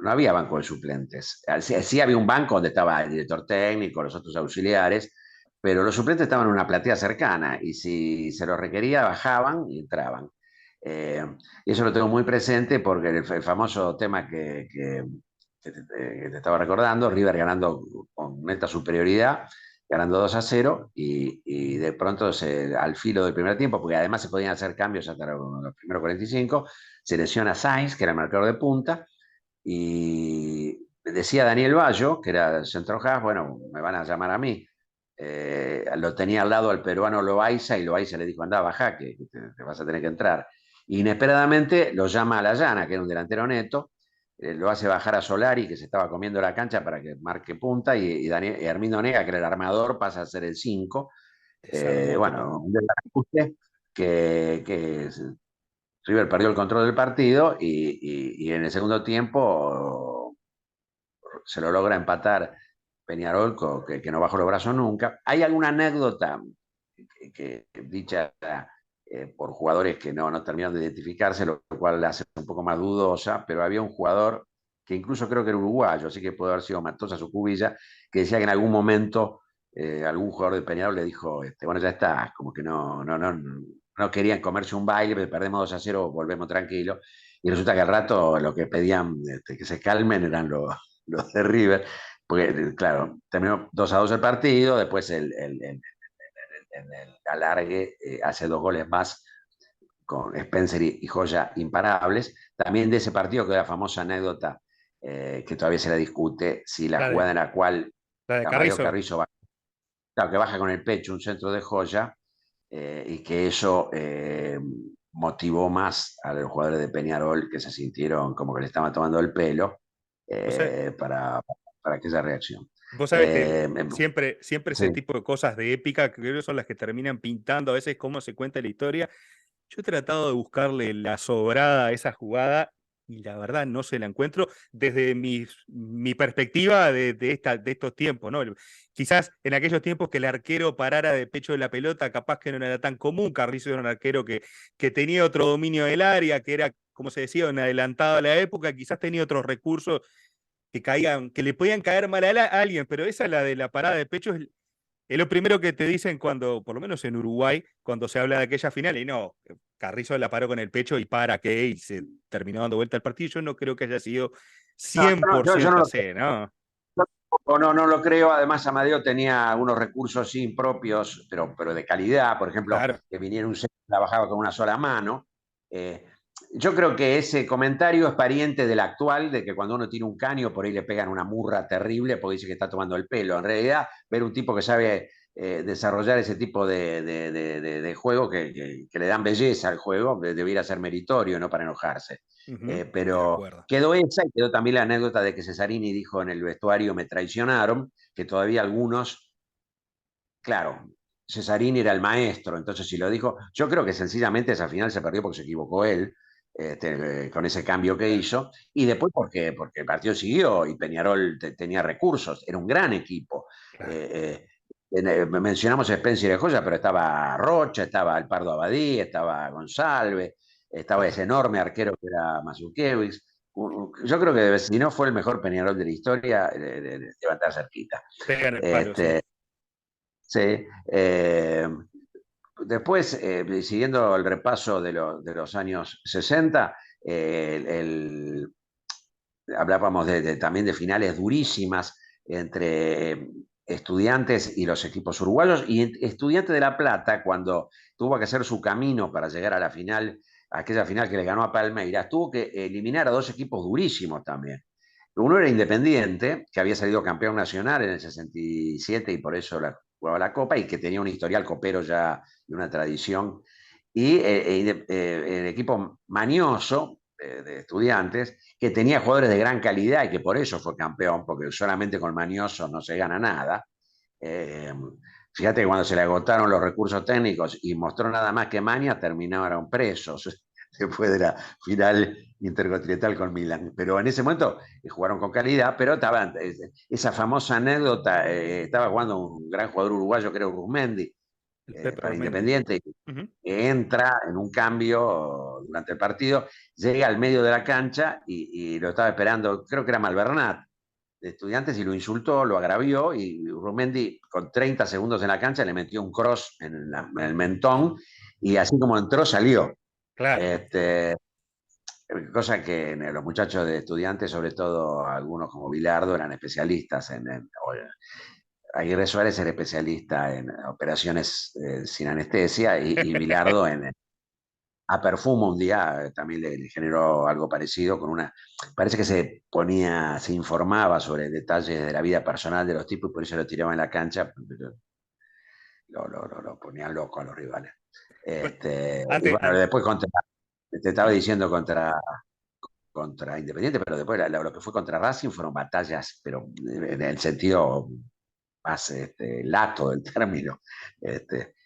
no había banco de suplentes. Sí había un banco donde estaba el director técnico, los otros auxiliares, pero los suplentes estaban en una platea cercana y si se los requería bajaban y entraban. Y eso lo tengo muy presente porque el famoso tema que te estaba recordando, River ganando con neta superioridad, ganando 2-0 y de pronto al filo del primer tiempo, porque además se podían hacer cambios hasta los primeros 45, se lesiona Sainz, que era el marcador de punta, y decía Daniel Bayo, que era el centro half, bueno, me van a llamar a mí. Lo tenía al lado al peruano Loaiza y Loaiza le dijo, anda, baja, que te vas a tener que entrar. Inesperadamente lo llama a La Llana, que era un delantero neto, lo hace bajar a Solari, que se estaba comiendo la cancha para que marque punta, y Hermindo Nega, que era el armador, pasa a ser el 5. Desarmador. Bueno, un desajuste que River perdió el control del partido y en el segundo tiempo se lo logra empatar Peñarol, que no bajó los brazos nunca. ¿Hay alguna anécdota dicha por jugadores que no terminaron de identificarse, lo cual la hace un poco más dudosa, pero había un jugador que incluso creo que era uruguayo, así que puede haber sido Matosa Sucubilla, que decía que en algún momento algún jugador de Peñarol le dijo, bueno, ya está, como que no querían comerse un baile, pero perdemos 2-0, volvemos tranquilos. Y resulta que al rato lo que pedían que se calmen eran los de River, porque claro, terminó 2-2 el partido, después en el alargue hace 2 goles más con Spencer y Joya imparables. También de ese partido queda la famosa anécdota que todavía se la discute, si la La de, jugada en la cual la de Mario Carrizo. Carrizo baja, claro, que baja con el pecho un centro de Joya y que eso motivó más a los jugadores de Peñarol que se sintieron como que le estaban tomando el pelo Vos sabés, para aquella reacción. vos sabés que Eh, siempre sí, ese tipo de cosas de épica, que creo que son las que terminan pintando a veces cómo se cuenta la historia. Yo he tratado de buscarle la sobrada a esa jugada y la verdad no se la encuentro desde mi perspectiva de estos tiempos, ¿no? Quizás en aquellos tiempos que el arquero parara de pecho de la pelota, capaz que no era tan común. Carrizo era un arquero que tenía otro dominio del área, que era, como se decía, un adelantado a la época, quizás tenía otros recursos que caían, que le podían caer mal a alguien, pero esa, la de la parada de pecho, es lo primero que te dicen cuando, por lo menos en Uruguay, cuando se habla de aquella final, y no, Carrizo la paró con el pecho y para qué, y se terminó dando vuelta al partido. Yo no creo que haya sido No, yo 100% no lo así, ¿no? no lo creo. Además, Amadeo tenía unos recursos impropios, pero de calidad. Por ejemplo, Claro, que viniera un centro que trabajaba con una sola mano. Eh, yo creo que ese comentario es pariente del actual, de que cuando uno tiene un caño, por ahí le pegan una murra terrible porque dice que está tomando el pelo. En realidad, ver un tipo que sabe desarrollar ese tipo de juego que le dan belleza al juego, debiera ser meritorio, no para enojarse. ujú, de Pero acuerdo. quedó esa y quedó también la anécdota de que Cesarini dijo en el vestuario me traicionaron, que todavía algunos, claro, Cesarini era el maestro, entonces si lo dijo, yo creo que sencillamente esa final se perdió porque se equivocó él, con ese cambio que Claro, hizo, y después porque el partido siguió y Peñarol tenía recursos, era un gran equipo. claro. Mencionamos a Spencer de Joya, pero estaba Rocha, estaba el Pardo Abadí, estaba González, estaba ese Totalmente. enorme arquero que era Mazukewicz. Yo creo que si no fue el mejor Peñarol de la historia, va a estar cerquita. Pega en el palo, sí. Este, sí, después, siguiendo el repaso de los años 60, hablábamos también de finales durísimas entre Estudiantes y los equipos uruguayos, y Estudiantes de La Plata, cuando tuvo que hacer su camino para llegar a la final, a aquella final que le ganó a Palmeiras, tuvo que eliminar a dos equipos durísimos también. Uno era Independiente, que había salido campeón nacional en el 67 y por eso jugaba la Copa, y que tenía un historial copero ya y una tradición, y el equipo mañoso de Estudiantes, que tenía jugadores de gran calidad y que por eso fue campeón, porque solamente con mañoso no se gana nada. Eh, Fíjate que cuando se le agotaron los recursos técnicos y mostró nada más que maña, terminaron presos después de la final intercontinental con Milan. Pero en ese momento jugaron con calidad, pero estaba esa famosa anécdota, estaba jugando un gran jugador uruguayo que era Urmendi, El Pepe para Ormendi. Independiente, Ujú. que entra en un cambio durante el partido, llega al medio de la cancha y lo estaba esperando, creo que era Malvernat, de Estudiantes, y lo insultó, lo agravió, y Rumendi con 30 segundos en la cancha le metió un cross en el mentón, y así como entró, salió. Claro. Este, cosa que los muchachos de Estudiantes, sobre todo algunos como Bilardo, eran especialistas Aguirre Suárez era especialista en operaciones sin anestesia, y Bilardo a Perfumo un día también le generó algo parecido con parece que se informaba sobre detalles de la vida personal de los tipos y por eso lo tiraban en la cancha, lo ponían loco a los rivales. Bueno, Y antes, bueno, después te estaba ujú. diciendo contra Independiente, pero después lo que fue contra Racing fueron batallas, pero en el sentido más lato del término,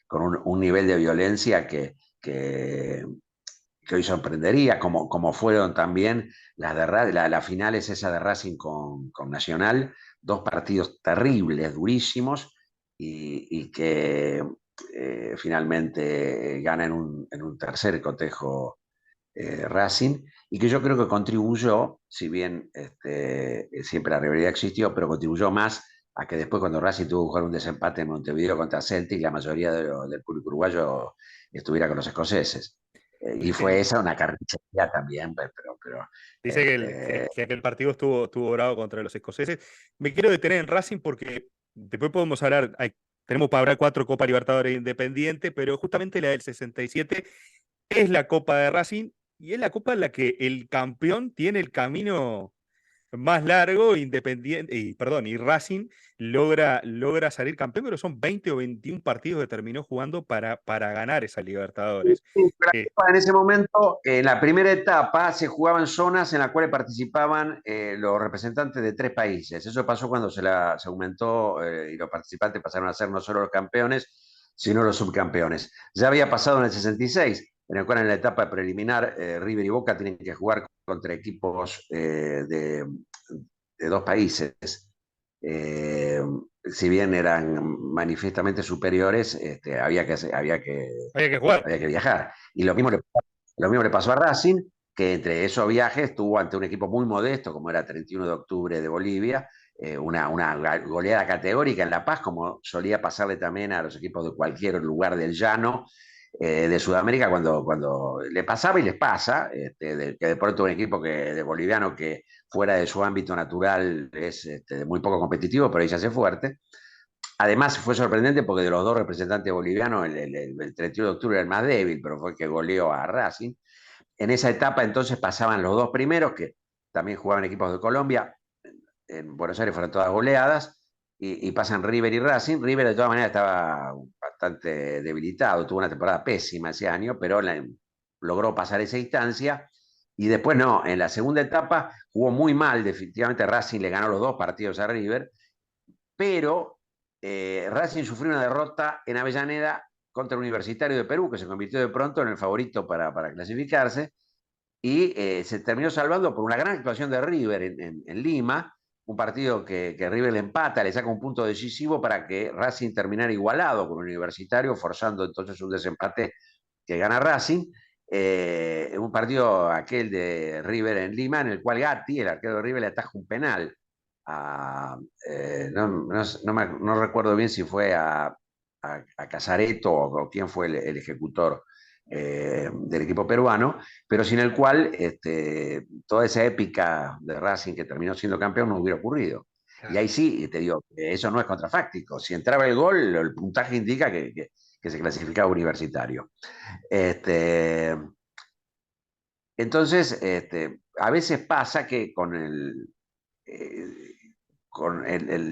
con un nivel de violencia que hoy sorprendería, como fueron también las finales esa de Racing con Nacional, dos partidos terribles, durísimos, y que finalmente gana en un tercer cotejo Racing, y que yo creo que contribuyó, si bien siempre la rivalidad existió, pero contribuyó más a que después cuando Racing tuvo que jugar un desempate en Montevideo contra Celtic, la mayoría del público uruguayo estuviera con los escoceses. Y fue esa una carnicería también, Dice que este, que el partido estuvo bravo contra los escoceses. Me quiero detener en Racing porque después podemos hablar, tenemos para hablar 4 Libertadores Independiente, pero justamente la del 67 es la Copa de Racing y es la copa en la que el campeón tiene el camino más largo. Independiente, y Racing logra salir campeón, pero son 20 o 21 partidos que terminó jugando para ganar esa Libertadores. Sí, pero Eh, en ese momento, en la primera etapa, se jugaban zonas en las cuales participaban los representantes de 3 países. Eso pasó cuando se aumentó y los participantes pasaron a ser no solo los campeones, sino los subcampeones. Ya había pasado en el 66. en el cual en la etapa preliminar River y Boca tienen que jugar contra equipos de dos países. Eh, si bien eran manifiestamente superiores, Había que jugar. había que viajar. Y lo mismo le pasó a Racing, que entre esos viajes tuvo ante un equipo muy modesto, como era 31 de octubre de Bolivia, una goleada categórica en La Paz, como solía pasarle también a los equipos de cualquier lugar del llano de Sudamérica, cuando le pasaba y les pasa, que de pronto un equipo de boliviano que fuera de su ámbito natural es muy poco competitivo, pero ahí se hace fuerte. Además, fue sorprendente porque de los dos representantes bolivianos, el 31 de octubre era el más débil, pero fue el que goleó a Racing. En esa etapa entonces pasaban los dos primeros, que también jugaban equipos de Colombia. En Buenos Aires fueron todas goleadas, y pasan River y Racing. River de todas maneras estaba bastante debilitado, tuvo una temporada pésima ese año, pero logró pasar esa instancia. Y después no, en la segunda etapa jugó muy mal, definitivamente Racing le ganó los dos partidos a River, pero Racing sufrió una derrota en Avellaneda contra el Universitario de Perú, que se convirtió de pronto en el favorito para clasificarse, y se terminó salvando por una gran actuación de River en Lima, un partido que River le empata, le saca un punto decisivo para que Racing terminara igualado con el Universitario, forzando entonces un desempate que gana Racing. Un partido aquel de River en Lima, en el cual Gatti, el arquero de River, le ataja un penal a, no recuerdo bien si fue a Casareto o quién fue el ejecutor del equipo peruano, pero sin el cual toda esa épica de Racing que terminó siendo campeón no hubiera ocurrido. Y Claro. ahí sí, te digo, eso no es contrafáctico. Si entraba el gol, el puntaje indica que se clasificaba universitario. Este, entonces, a veces pasa que eh, con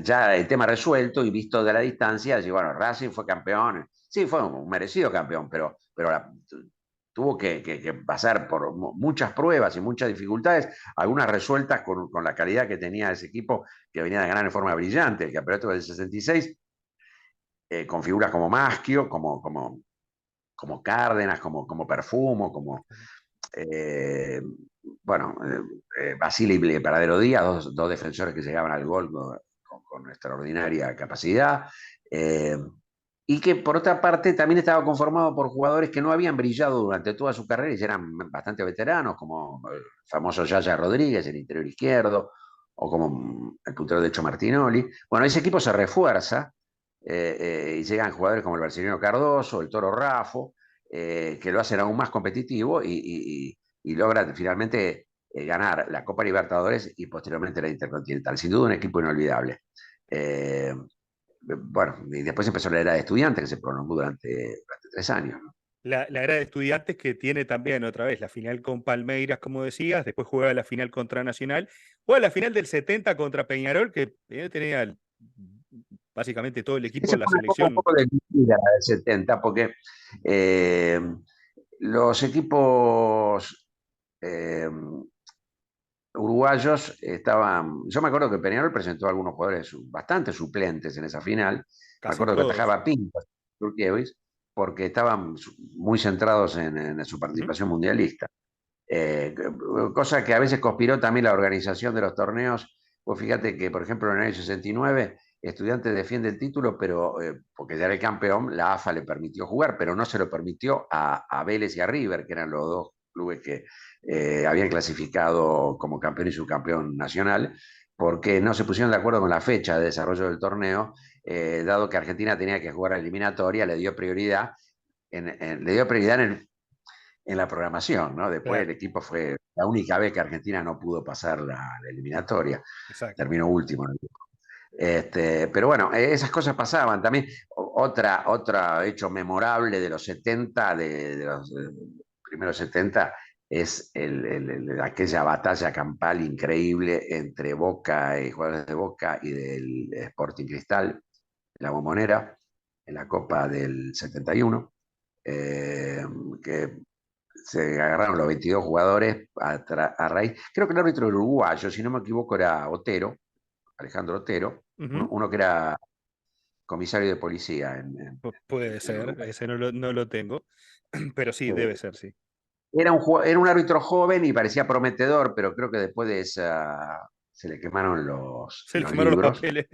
ya el tema resuelto y visto de la distancia, decir, bueno, Racing fue campeón. Sí, fue un merecido campeón, pero tuvo que pasar por muchas pruebas y muchas dificultades, algunas resueltas con la calidad que tenía ese equipo, que venía de ganar en forma brillante. El campeonato del 66, con figuras como Maschio, como Cárdenas, como Perfumo, eh, bueno, Basile y Paradero Díaz, dos defensores que llegaban al gol con extraordinaria capacidad. Eh, y que por otra parte también estaba conformado por jugadores que no habían brillado durante toda su carrera y eran bastante veteranos, como el famoso Yaya Rodríguez, el interior izquierdo, o como el puntero derecho Martinoli. Bueno, ese equipo se refuerza y llegan jugadores como el brasileño Cardoso, el Toro Rafo, que lo hacen aún más competitivo y logran finalmente ganar la Copa Libertadores y posteriormente la Intercontinental. Sin duda un equipo inolvidable. Eh, bueno, y después empezó la era de estudiantes que se prolongó durante 3 años, ¿no? La era de Estudiantes que tiene también otra vez la final con Palmeiras, como decías, después juega la final contra Nacional, juega la final del 70 contra Peñarol, que tenía básicamente todo el equipo Esa de la fue una época un selección. poco de vida, la del 70, porque eh, los equipos eh, uruguayos estaban. Yo me acuerdo que Peñarol presentó a algunos jugadores bastante suplentes en esa final. Me Casi acuerdo que todos. atajaba Pinto, Turkiewicz, porque estaban muy centrados en su Ujú. participación mundialista. Eh, Cosa que a veces conspiró también la organización de los torneos. Pues fíjate que, por ejemplo, en el año 69, Estudiantes defiende el título, pero porque ya era el campeón, la AFA le permitió jugar, pero no se lo permitió a Vélez y a River, que eran los dos clubes que habían clasificado como campeón y subcampeón nacional, porque no se pusieron de acuerdo con la fecha de desarrollo del torneo, dado que Argentina tenía que jugar a la eliminatoria, le dio prioridad en la programación, ¿no? Después Claro, el equipo fue la única vez que Argentina no pudo pasar la eliminatoria, exacto. terminó último. Pero bueno, esas cosas pasaban también. Otro hecho memorable de los 70, de los primeros 70, es aquella batalla campal increíble entre Boca y jugadores de Boca y del Sporting Cristal, la Bombonera, en la Copa del 71, eh, que se agarraron los 22 jugadores a raíz. Creo que el árbitro era uruguayo, si no me equivoco, era Otero, Alejandro Otero, Ujú. uno que era comisario de policía. Puede En ser, Uruguay. ese no lo tengo, pero sí, debe ser, sí. Era un árbitro joven y parecía prometedor, pero creo que después de esa se le quemaron Se le los quemaron los libros, papeles.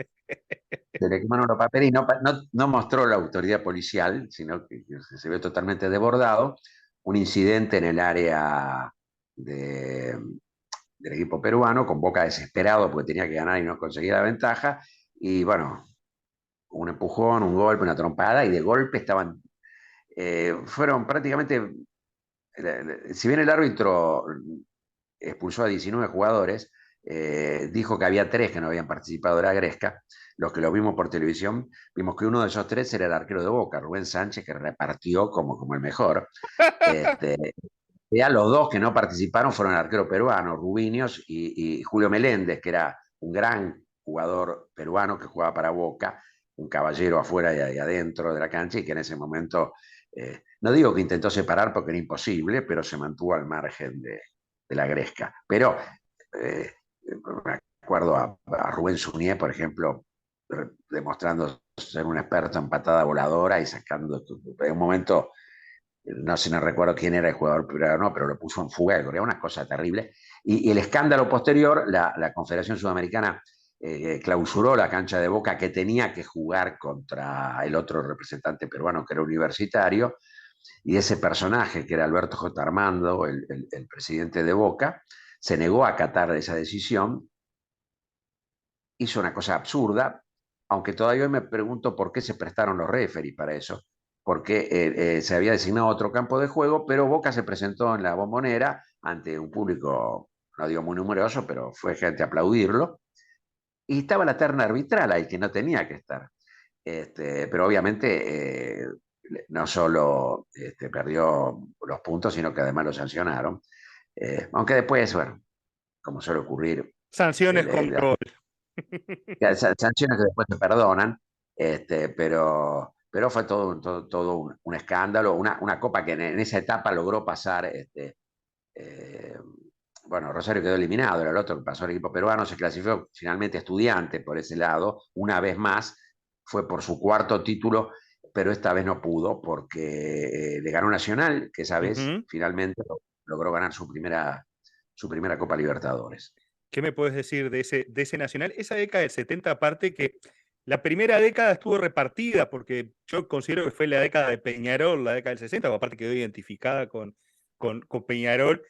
se le quemaron los papeles y no mostró la autoridad policial, sino que se ve totalmente desbordado. Un incidente en el área de, del equipo peruano, con Boca desesperado porque tenía que ganar y no conseguía la ventaja. Y bueno, un empujón, un golpe, una trompada, y de golpe estaban, fueron prácticamente, si bien el árbitro expulsó a 19 jugadores, dijo que había tres que no habían participado de la gresca. Los que lo vimos por televisión, vimos que uno de esos tres era el arquero de Boca, Rubén Sánchez, que repartió como el mejor. Este, ya los dos que no participaron fueron el arquero peruano, Rubinios, y Julio Meléndez, que era un gran jugador peruano que jugaba para Boca, un caballero afuera y adentro de la cancha, y que en ese momento, no digo que intentó separar porque era imposible, pero se mantuvo al margen de la gresca. Pero me acuerdo a Rubén Suñé, por ejemplo, demostrando ser un experto en patada voladora y sacando, en un momento no sé, no recuerdo quién era el jugador peruano, pero lo puso en fuga, era una cosa terrible. Y el escándalo posterior, la Confederación Sudamericana clausuró la cancha de Boca que tenía que jugar contra el otro representante peruano que era universitario, y ese personaje que era Alberto J. Armando, el presidente de Boca, se negó a acatar esa decisión, hizo una cosa absurda, aunque todavía hoy me pregunto por qué se prestaron los referees para eso, porque se había designado otro campo de juego, pero Boca se presentó en la Bombonera ante un público, no digo muy numeroso, pero fue gente a aplaudirlo, y estaba la terna arbitral ahí, que no tenía que estar. Pero obviamente no solo perdió los puntos, sino que además lo sancionaron. Aunque después, bueno, como suele ocurrir, Sanciones con el, gol. sanciones que después se perdonan, pero fue todo un escándalo, una copa que en esa etapa logró pasar, eh, bueno, Rosario quedó eliminado, era el otro que pasó al equipo peruano, se clasificó finalmente Estudiante por ese lado, una vez más, fue por su cuarto título, pero esta vez no pudo porque le ganó Nacional, que esa vez Ujú. finalmente logró ganar su primera Copa Libertadores. ¿Qué me puedes decir de ese Nacional? Esa década del 70, aparte que la primera década estuvo repartida, porque yo considero que fue la década de Peñarol, la década del 60, aparte quedó identificada con Peñarol,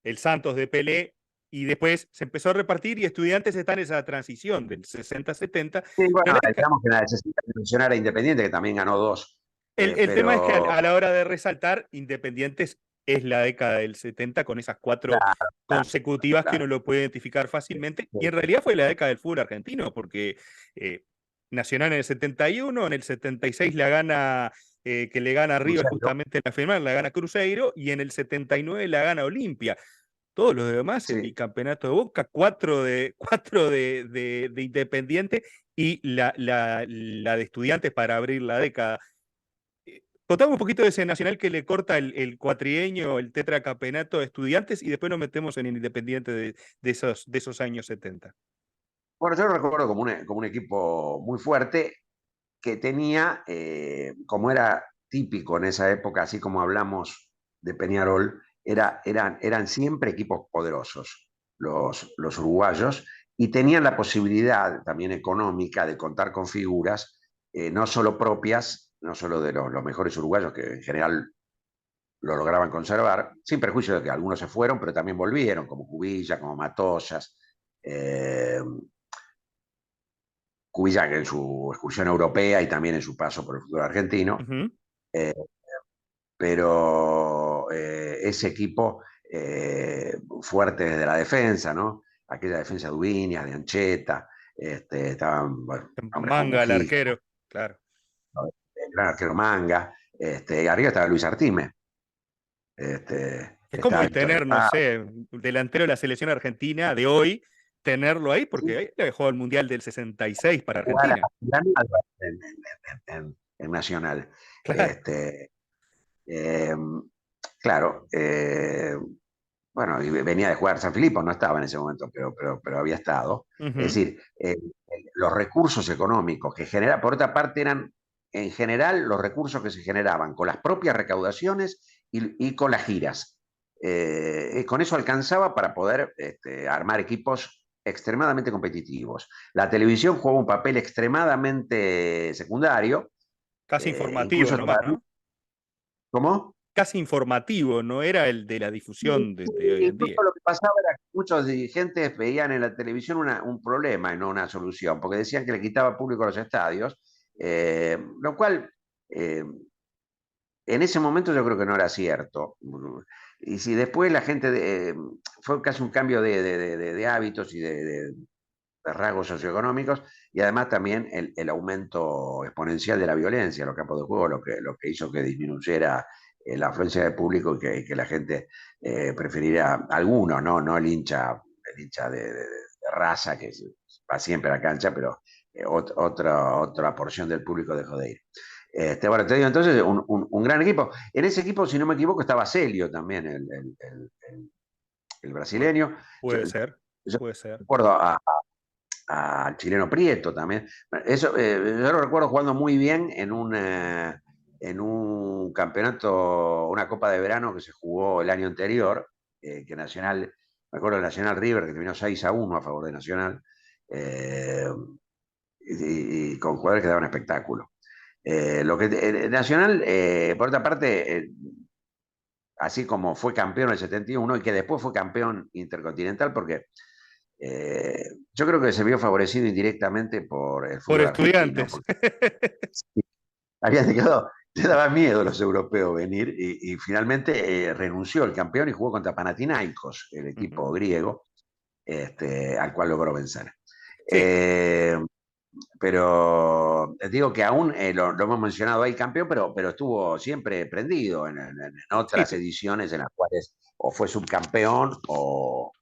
el Santos de Pelé, y después se empezó a repartir y Estudiantes está en esa transición del 60-70. Sí, Pero bueno, digamos que la necesidad de mencionar a Independiente, que también ganó dos, el tema es que pero a la hora de resaltar, Independientes es la década del 70 con esas cuatro claro, claro, consecutivas que claro. uno lo puede identificar fácilmente. Y Sí, en realidad fue la década del fútbol argentino, porque eh, Nacional en el 71, en el 76 la gana, que le gana a River Cruzeiro, justamente en la final, la gana Cruzeiro, y en el 79 la gana Olimpia. Todos los demás, el sí. bicampeonato de Boca, cuatro de Independiente y la de Estudiantes para abrir la década. Contame un poquito de ese Nacional que le corta el cuatrienio, el tetracampeonato de Estudiantes y después nos metemos en el Independiente de esos años 70. Bueno, yo lo recuerdo como un equipo muy fuerte que tenía, como era típico en esa época, así como hablamos de Peñarol, eran siempre equipos poderosos los uruguayos y tenían la posibilidad también económica de contar con figuras no solo propias, no solo de los mejores uruguayos que en general lo lograban conservar, sin perjuicio de que algunos se fueron, pero también volvieron, como Cubilla, como Matosas, eh, Cubilla en su excursión europea y también en su paso por el fútbol argentino, Ujú. eh, pero ese equipo fuerte desde la defensa, ¿no? Aquella defensa de Dubiñas, de Ancheta, estaban bueno, hombres como Manga el Mujica, arquero, claro. ¿no? El gran arquero Manga, y arriba estaba Luis Artime, Es como estaba el Víctor tener, no Espada, sé, un delantero de la selección argentina de hoy, tenerlo ahí, porque sí, ahí le dejó el Mundial del 66 para jugar a Argentina. Julián Álvarez en Nacional. Claro. Este, eh, claro, bueno, y venía de jugar San Filipo, no estaba en ese momento, pero había estado. Es Ujú. decir, los recursos económicos que genera, por otra parte, eran en general los recursos que se generaban con las propias recaudaciones y con las giras. Con eso alcanzaba para poder armar equipos extremadamente competitivos. La televisión jugaba un papel extremadamente secundario, Casi informativo incluso nomás, todavía. ¿no? ¿Cómo? Casi informativo, no era el de la difusión de hoy en día. Incluso lo que pasaba era que muchos dirigentes veían en la televisión un problema y no una solución, porque decían que le quitaba público a los estadios, lo cual en ese momento yo creo que no era cierto. Y si después la gente, fue casi un cambio de hábitos y de rasgos socioeconómicos, y además también el aumento exponencial de la violencia en los campos de juego, lo que hizo que disminuyera la afluencia de público y que la gente preferiría, algunos, no el hincha de raza que va siempre a la cancha, pero otra porción del público dejó de ir. Bueno, te digo, entonces, un gran equipo. En ese equipo, si no me equivoco, estaba Celio también, el Pu- brasileño. Yo, Puede ser, yo puede ser. recuerdo al chileno Prieto también. Eso, yo lo recuerdo jugando muy bien en un campeonato, una Copa de Verano que se jugó el año anterior, que Nacional, me acuerdo del Nacional River, que terminó 6-1 a favor de Nacional, eh, y con jugadores que daban espectáculo. Nacional, por otra parte, así como fue campeón en el 71 y que después fue campeón intercontinental, porque yo creo que se vio favorecido indirectamente por el Por fútbol argentino, estudiantes. porque habían quedado, le daba miedo a los europeos venir y finalmente renunció el campeón y jugó contra Panathinaikos, el Ujú. equipo griego, al cual logró vencer. Sí, Eh, pero digo que aún lo hemos mencionado ahí campeón, pero estuvo siempre prendido en sí, otras ediciones en las cuales o fue subcampeón o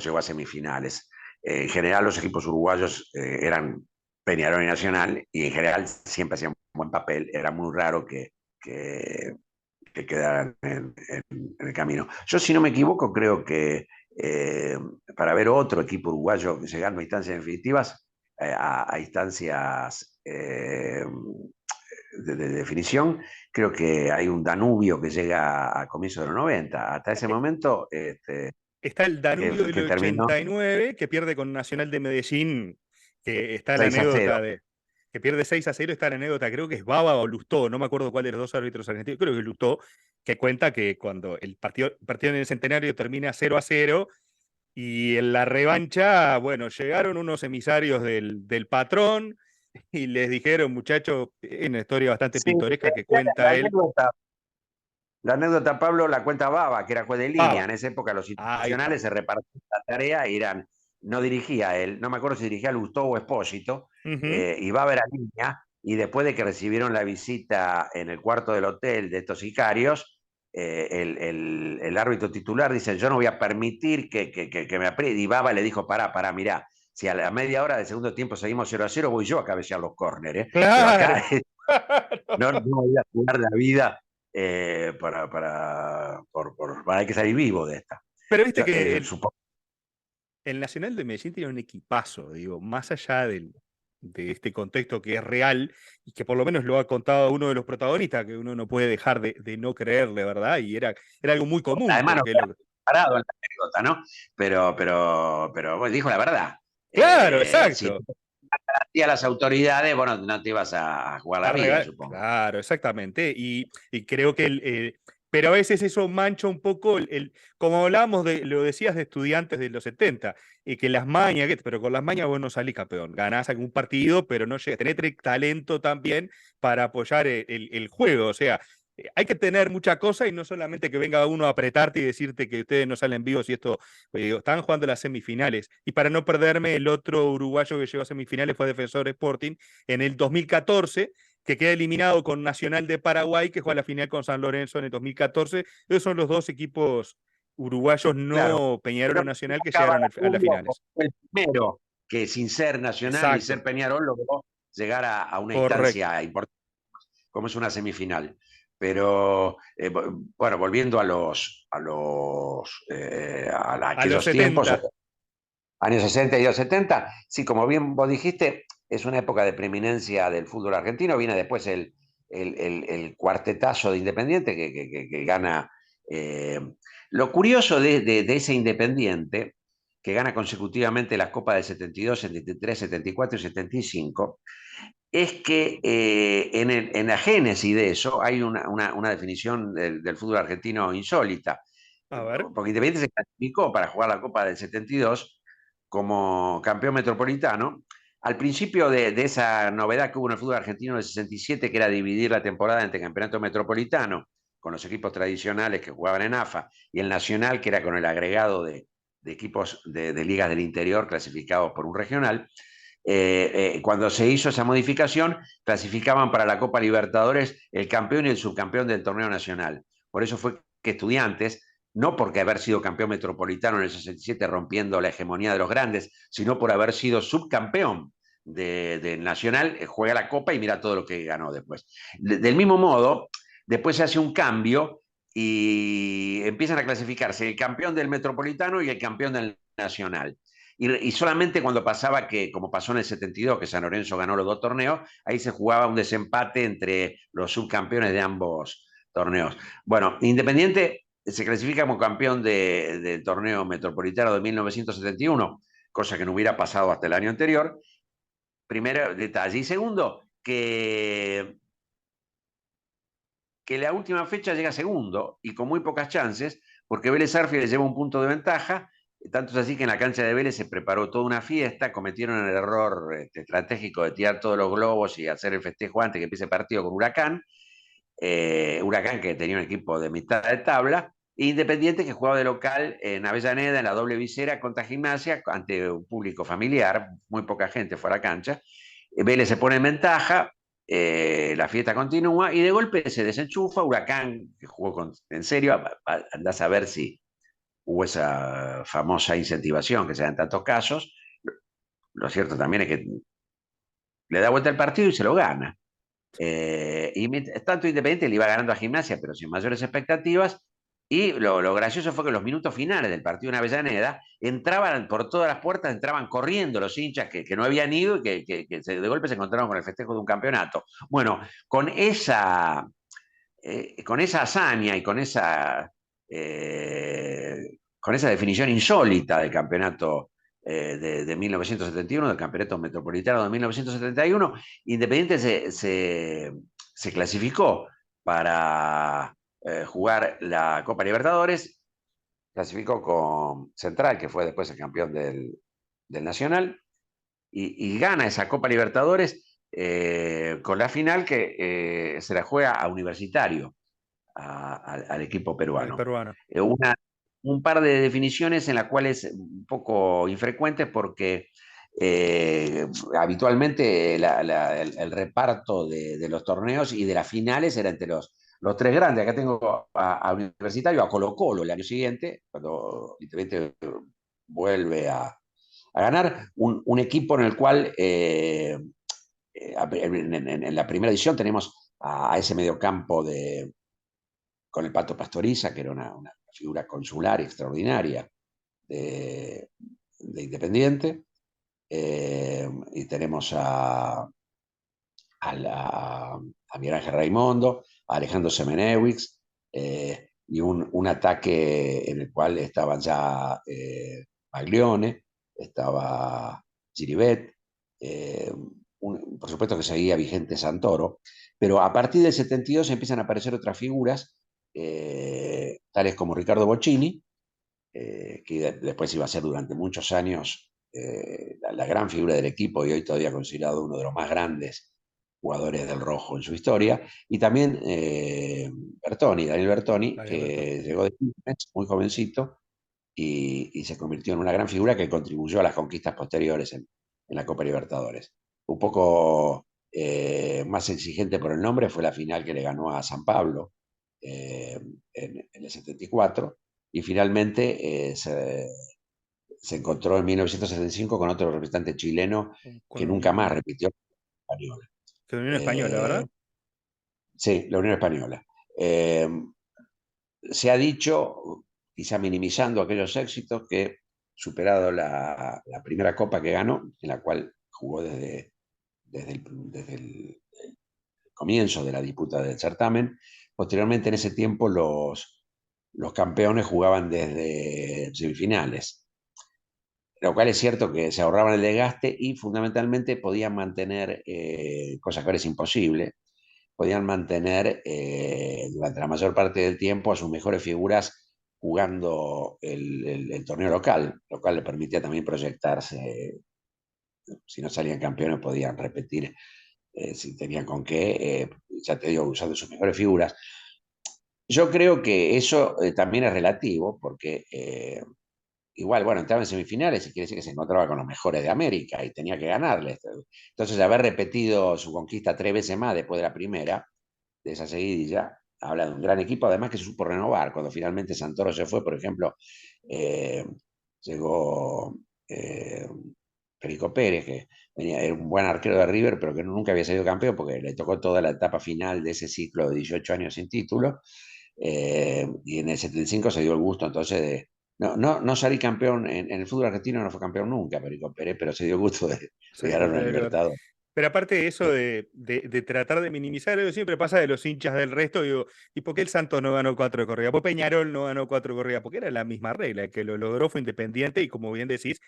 llegó a semifinales. En general los equipos uruguayos eran Peñarol y Nacional y en general siempre hacían un buen papel, era muy raro que quedaran en el camino. Yo si no me equivoco creo que eh, para ver otro equipo uruguayo llegando a instancias definitivas, a instancias de definición, creo que hay un Danubio que llega a comienzos de los 90. Hasta ese momento, está el Danubio del que terminó 89 que pierde con Nacional de Medellín, que está la 6-0. anécdota de que pierde 6-0, está la anécdota, creo que es Baba o Lustó, no me acuerdo cuál de los dos árbitros argentinos, creo que es Lustó, que cuenta que cuando el partido en el Centenario termina 0-0 y en la revancha, bueno, llegaron unos emisarios del patrón y les dijeron, muchachos, es una historia bastante Sí, pintoresca que la cuenta él, anécdota, la anécdota, Pablo, la cuenta Baba, que era juez de línea. Baba, En esa época los ahí está. institucionales se repartían la tarea y no dirigía él, no me acuerdo si dirigía Lustó o Espósito, Ujú. y Baba era línea, y después de que recibieron la visita en el cuarto del hotel de estos sicarios, el árbitro titular dice, yo no voy a permitir que me apriete, y Baba le dijo, pará, mirá, si a la media hora del segundo tiempo seguimos 0-0, voy yo a cabecear los córneres, pero Claro. acá no voy a jugar la vida para que salir vivo de esta. Pero viste Yo, que supongo, el Nacional de Medellín tiene un equipazo, digo, más allá de este contexto que es real y que por lo menos lo ha contado uno de los protagonistas, que uno no puede dejar de no creerle, ¿verdad? Y era algo muy común, además no porque queda parado en la anécdota, ¿no? Pero bueno, dijo la verdad. claro, Si exacto. a las autoridades, bueno, no te ibas a jugar la vida, supongo. Claro, exactamente. Y creo que pero a veces eso mancha un poco como hablábamos lo decías de estudiantes de los 70 y que las mañas, pero con las mañas vos no salís campeón, ganás algún partido, pero no llegas, tenés talento también para apoyar el juego, o sea, hay que tener mucha cosa y no solamente que venga uno a apretarte y decirte que ustedes no salen vivos y esto, digo, estaban jugando las semifinales. Y para no perderme, el otro uruguayo que llegó a semifinales fue Defensor Sporting en el 2014, que queda eliminado con Nacional de Paraguay, que juega la final con San Lorenzo en el 2014. Esos son los dos equipos uruguayos, Claro. no Peñarol o Pero Nacional, que acaba llegaron a las finales. fue el primero que sin ser Nacional ni Exacto, ser Peñarol logró llegar a una correcto. instancia importante como es una semifinal. Pero bueno, volviendo a A los aquellos tiempos, 70. años 60 y 70, sí, como bien vos dijiste, es una época de preeminencia del fútbol argentino. Viene después el cuartetazo de Independiente que gana. eh, lo curioso de ese Independiente, que gana consecutivamente las Copas del 72, 73, 74 y 75, es que en la génesis de eso hay una definición del fútbol argentino insólita, A ver. porque Independiente se clasificó para jugar la Copa del 72 como campeón metropolitano. Al principio de esa novedad que hubo en el fútbol argentino del 67, que era dividir la temporada entre campeonato metropolitano, con los equipos tradicionales que jugaban en AFA, y el nacional, que era con el agregado de equipos de ligas del interior clasificados por un regional. Cuando se hizo esa modificación, clasificaban para la Copa Libertadores el campeón y el subcampeón del torneo nacional. Por eso fue que Estudiantes, no porque haber sido campeón metropolitano en el 67 rompiendo la hegemonía de los grandes, sino por haber sido subcampeón del Nacional, juega la Copa y mira todo lo que ganó después. Del mismo modo, después se hace un cambio y empiezan a clasificarse el campeón del metropolitano y el campeón del Nacional. Y solamente cuando pasaba que, como pasó en el 72, que San Lorenzo ganó los dos torneos, ahí se jugaba un desempate entre los subcampeones de ambos torneos. Bueno, Independiente se clasifica como campeón del torneo metropolitano de 1971, cosa que no hubiera pasado hasta el año anterior. Primer detalle. Y segundo, que la última fecha llega segundo y con muy pocas chances, porque Vélez Arfield le lleva un punto de ventaja. Tanto es así que en la cancha de Vélez se preparó toda una fiesta, cometieron el error estratégico de tirar todos los globos y hacer el festejo antes que empiece el partido con Huracán. Huracán que tenía un equipo de mitad de tabla, e Independiente que jugaba de local en Avellaneda, en la doble visera contra Gimnasia, ante un público familiar, muy poca gente fue a la cancha. Vélez se pone en ventaja, la fiesta continúa y de golpe se desenchufa. Huracán, que jugó en serio, andás a ver si hubo esa famosa incentivación que se da en tantos casos. Lo cierto también es que le da vuelta el partido y se lo gana. Tanto Independiente le iba ganando a Gimnasia, pero sin mayores expectativas. Y lo gracioso fue que los minutos finales del partido en Avellaneda entraban por todas las puertas, entraban corriendo los hinchas que no habían ido y de golpe se encontraron con el festejo de un campeonato. Bueno, con esa hazaña y con esa definición insólita del campeonato de 1971, del campeonato metropolitano de 1971, Independiente se clasificó para jugar la Copa Libertadores, clasificó con Central, que fue después el campeón del Nacional, y gana esa Copa Libertadores con la final que se la juega a Universitario, al equipo Al peruano. peruano. Un par de definiciones en las cuales un poco infrecuentes porque habitualmente el reparto de los torneos y de las finales era entre los tres grandes. Acá tengo a Universitario, a Colo Colo el año siguiente, cuando literalmente vuelve a ganar, un equipo en el cual en la primera edición tenemos a ese mediocampo con el Pato Pastoriza, que era una figura consular extraordinaria de Independiente. Y tenemos a Miguel Ángel Raimundo, a Alejandro Semenewicz, y un ataque en el cual estaban ya Maglione, estaba Giribet, por supuesto que seguía vigente Santoro, pero a partir del 72 empiezan a aparecer otras figuras, tales como Ricardo Bocchini, que después iba a ser durante muchos años la gran figura del equipo y hoy todavía considerado uno de los más grandes jugadores del rojo en su historia, y también Daniel Bertoni, Daniel Bertoni. que llegó de Quilmes, muy jovencito, y se convirtió en una gran figura que contribuyó a las conquistas posteriores en la Copa Libertadores. Un poco más exigente por el nombre fue la final que le ganó a San Pablo en el 74, y finalmente se encontró en 1975 con otro representante chileno que nunca más Con repitió español. la Unión Española, Eh, ¿verdad? sí, la Unión Española. Eh, Se ha dicho, quizá minimizando aquellos éxitos, que superado la primera copa que ganó, en la cual jugó desde el comienzo de la disputa del certamen, posteriormente en ese tiempo los campeones jugaban desde semifinales, lo cual es cierto que se ahorraban el desgaste y fundamentalmente podían mantener, cosa que ahora es imposible, podían mantener durante la mayor parte del tiempo a sus mejores figuras jugando el torneo local, lo cual le permitía también proyectarse. Si no salían campeones podían repetir si tenían con qué, ya te digo, usando sus mejores figuras. Yo creo que eso también es relativo, porque igual, bueno, entraba en semifinales y quiere decir que se encontraba con los mejores de América y tenía que ganarles. Entonces, haber repetido su conquista 3 veces más después de la primera, de esa seguidilla, habla de un gran equipo, además que se supo renovar. Cuando finalmente Santoro se fue, por ejemplo, eh, llegó Perico Pérez, que era un buen arquero de River, pero que nunca había salido campeón porque le tocó toda la etapa final de ese ciclo de 18 años sin título. Y en el 75 se dio el gusto entonces de. No salí campeón en el fútbol argentino, no fue campeón nunca Perico Pérez, pero se dio el gusto de Sí, ganar una Libertadores. pero aparte de eso de tratar de minimizar, eso siempre pasa de los hinchas del resto. Digo, ¿y por qué el Santos no ganó 4 corridas? ¿Por qué Peñarol no ganó 4 corridas? Porque era la misma regla. El que lo logró fue Independiente y, como bien decís,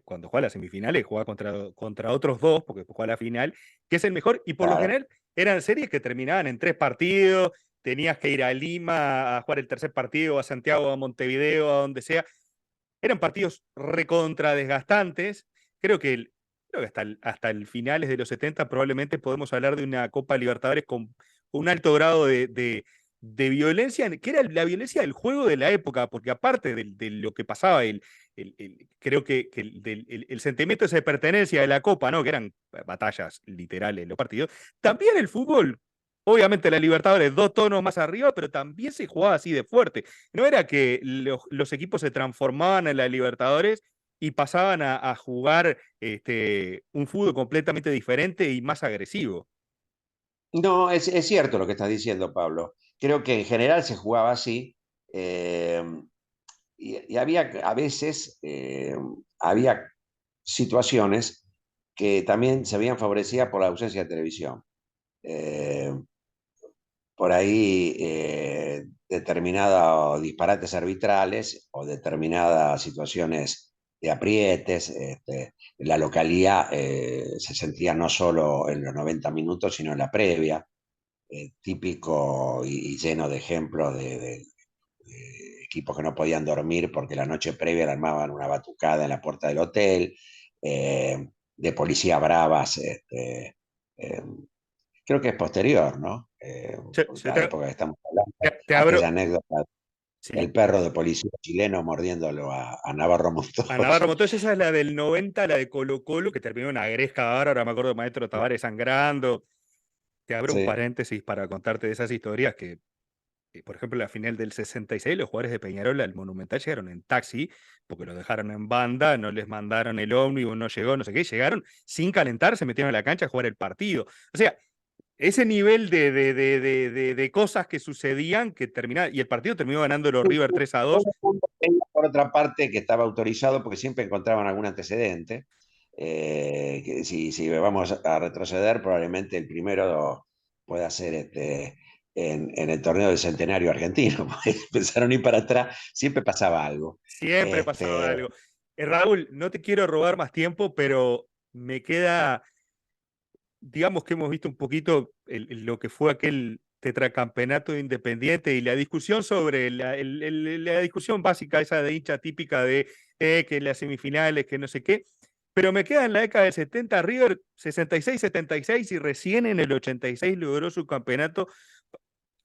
cuando juega las semifinales, juega contra otros dos, porque después juega la final, que es el mejor. Y por lo Claro. general eran series que terminaban en 3 partidos. Tenías que ir a Lima a jugar el tercer partido, a Santiago, a Montevideo, a donde sea. Eran partidos recontra desgastantes. Creo que, creo que hasta el finales de los 70 probablemente podemos hablar de una Copa Libertadores con un alto grado de violencia, que era la violencia del juego de la época, porque aparte de lo que pasaba, creo que el sentimiento ese de pertenencia de la Copa, ¿no? Que eran batallas literales en los partidos, también el fútbol. Obviamente la Libertadores 2 tonos más arriba, pero también se jugaba así de fuerte. No era que los equipos se transformaban en la Libertadores y pasaban a jugar un fútbol completamente diferente y más agresivo. No, es cierto lo que estás diciendo, Pablo. Creo que en general se jugaba así. eh, y había a veces había situaciones que también se veían favorecidas por la ausencia de televisión. Eh, por ahí determinados disparates arbitrales o determinadas situaciones de aprietes, la localidad se sentía no solo en los 90 minutos, sino en la previa, típico y lleno de ejemplos de equipos que no podían dormir porque la noche previa le armaban una batucada en la puerta del hotel, de policías bravas, eh, creo que es posterior, ¿no? Porque Yo a la época que estamos hablando, te aquella abro, anécdota sí. del perro de policía chileno mordiéndolo a Navarro A Navarro Montoya. Montoya, esa es la del 90, la de Colo Colo, que terminó en una gresca ahora me acuerdo de Maestro Tavares sangrando. Te abro un Sí, paréntesis para contarte de esas historias que, por ejemplo, la final del 66, los jugadores de Peñarol al Monumental llegaron en taxi, porque lo dejaron en banda, no les mandaron el ómnibus, no llegó, no sé qué, llegaron sin calentar, se metieron a la cancha a jugar el partido. O sea, ese nivel de cosas que sucedían que terminaban, y el partido terminó ganando los River 3-2. todo el mundo creía, por otra parte, que estaba autorizado porque siempre encontraban algún antecedente. Que si vamos a retroceder, probablemente el primero pueda ser en el torneo del centenario argentino. Empezaron a ir para atrás, siempre pasaba algo. Siempre pasaba Este, algo. Raúl, no te quiero robar más tiempo, pero me queda, digamos que hemos visto un poquito lo que fue aquel tetracampeonato de Independiente y la discusión sobre la discusión básica esa de hincha típica de que las semifinales, que no sé qué, pero me queda en la década del 70 River 66-76 y recién en el 86 logró su campeonato.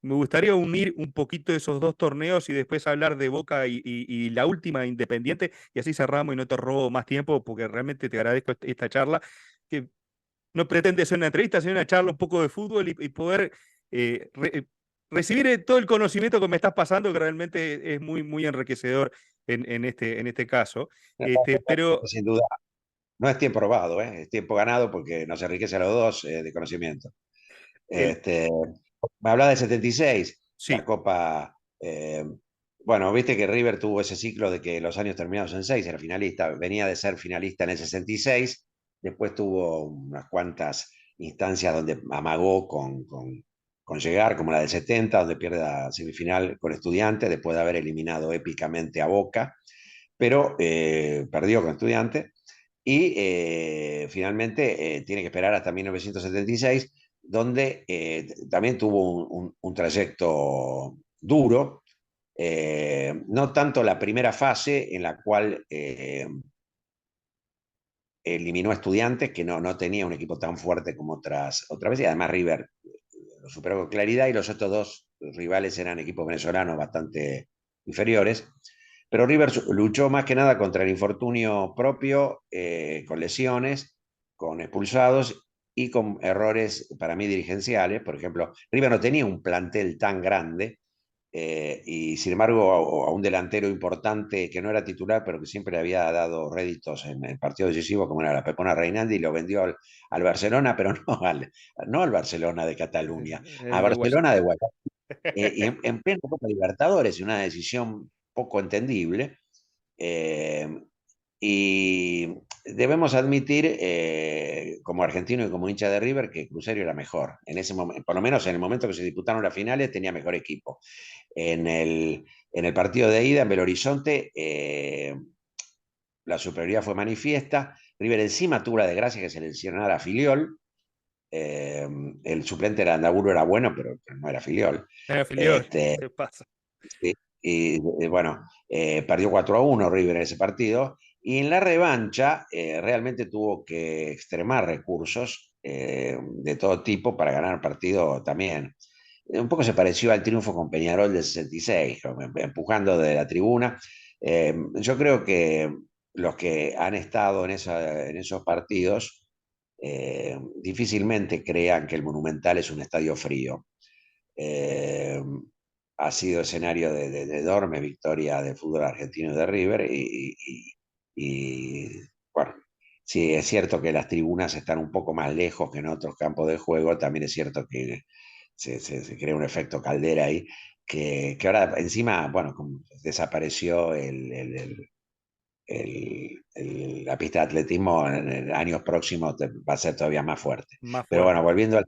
Me gustaría unir un poquito esos dos torneos y después hablar de Boca y la última Independiente, y así cerramos y no te robo más tiempo porque realmente te agradezco esta charla, que no pretende ser una entrevista, sino una charla un poco de fútbol y poder recibir todo el conocimiento que me estás pasando, que realmente es muy, muy enriquecedor en este caso. Pero sin duda, no es tiempo robado, es tiempo ganado porque nos enriquece a los dos de conocimiento. el, Este, me hablaba del 76. la Sí, Copa. Bueno, viste que River tuvo ese ciclo de que los años terminados en 6 era finalista, venía de ser finalista en el 66, después tuvo unas cuantas instancias donde amagó con llegar, como la del 70, donde pierde la semifinal con Estudiantes, después de haber eliminado épicamente a Boca, pero perdió con Estudiantes y finalmente tiene que esperar hasta 1976, donde también tuvo un trayecto duro, no tanto la primera fase en la cual eliminó a Estudiantes, que no tenía un equipo tan fuerte como otras veces, y además River lo superó con claridad, y los otros dos rivales eran equipos venezolanos bastante inferiores. Pero River luchó más que nada contra el infortunio propio, con lesiones, con expulsados y con errores para mí dirigenciales. Por ejemplo, River no tenía un plantel tan grande, y sin embargo a un delantero importante que no era titular, pero que siempre le había dado réditos en el partido decisivo, como era la Pepona Reinaldi, y lo vendió al Barcelona, pero no al Barcelona de Cataluña, a el de Guayaquil. Barcelona de Guayaquil, y en plena Copa Libertadores, una decisión poco entendible. Eh, y debemos admitir, como argentino y como hincha de River, que Cruzeiro era mejor. En ese momento, por lo menos en el momento que se disputaron las finales, tenía mejor equipo. En el partido de ida en Belo Horizonte, la superioridad fue manifiesta. River encima tuvo la desgracia que se lesionara a Filiol. El suplente era Andaburo, era bueno, pero no era Filiol. Filiol, Este, ¿qué pasa? sí, y bueno, perdió 4-1 River en ese partido. Y en la revancha realmente tuvo que extremar recursos de todo tipo para ganar el partido también. Un poco se pareció al triunfo con Peñarol del 66, empujando de la tribuna. Yo creo que los que han estado en esos partidos difícilmente crean que el Monumental es un estadio frío. Eh, Ha sido escenario de enorme victoria del fútbol argentino de River, bueno, sí, es cierto que las tribunas están un poco más lejos que en otros campos de juego. También es cierto que se crea un efecto caldera ahí, que ahora encima, bueno, como desapareció la pista de atletismo, en años próximos va a ser todavía más fuerte. Más Pero fuerte. bueno, volviendo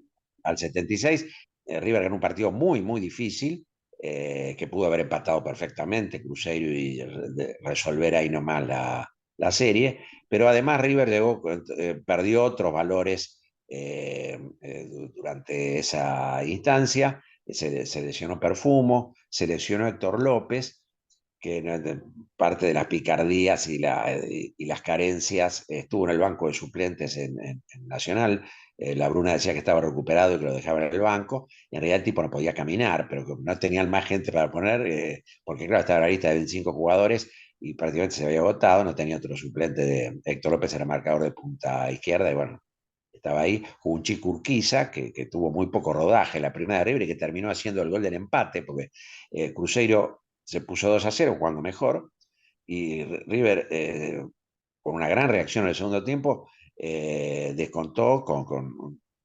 al 76, River ganó un partido muy, muy difícil, que pudo haber empatado perfectamente Cruzeiro y resolver ahí nomás la serie, pero además River perdió otros valores durante esa instancia. Se lesionó Perfumo, se lesionó Héctor López, que parte de las picardías y las carencias estuvo en el banco de suplentes en Nacional. La Bruna decía que estaba recuperado y que lo dejaba en el banco, y en realidad el tipo no podía caminar, pero que no tenían más gente para poner, porque claro, estaba en la lista de 25 jugadores y prácticamente se había agotado, no tenía otro suplente. Héctor López era marcador de punta izquierda, y bueno, estaba ahí. Jugó un Chico Urquiza, que tuvo muy poco rodaje en la primera de River y que terminó haciendo el gol del empate, porque Cruzeiro se puso 2-0 jugando mejor, y River, con una gran reacción en el segundo tiempo, descontó con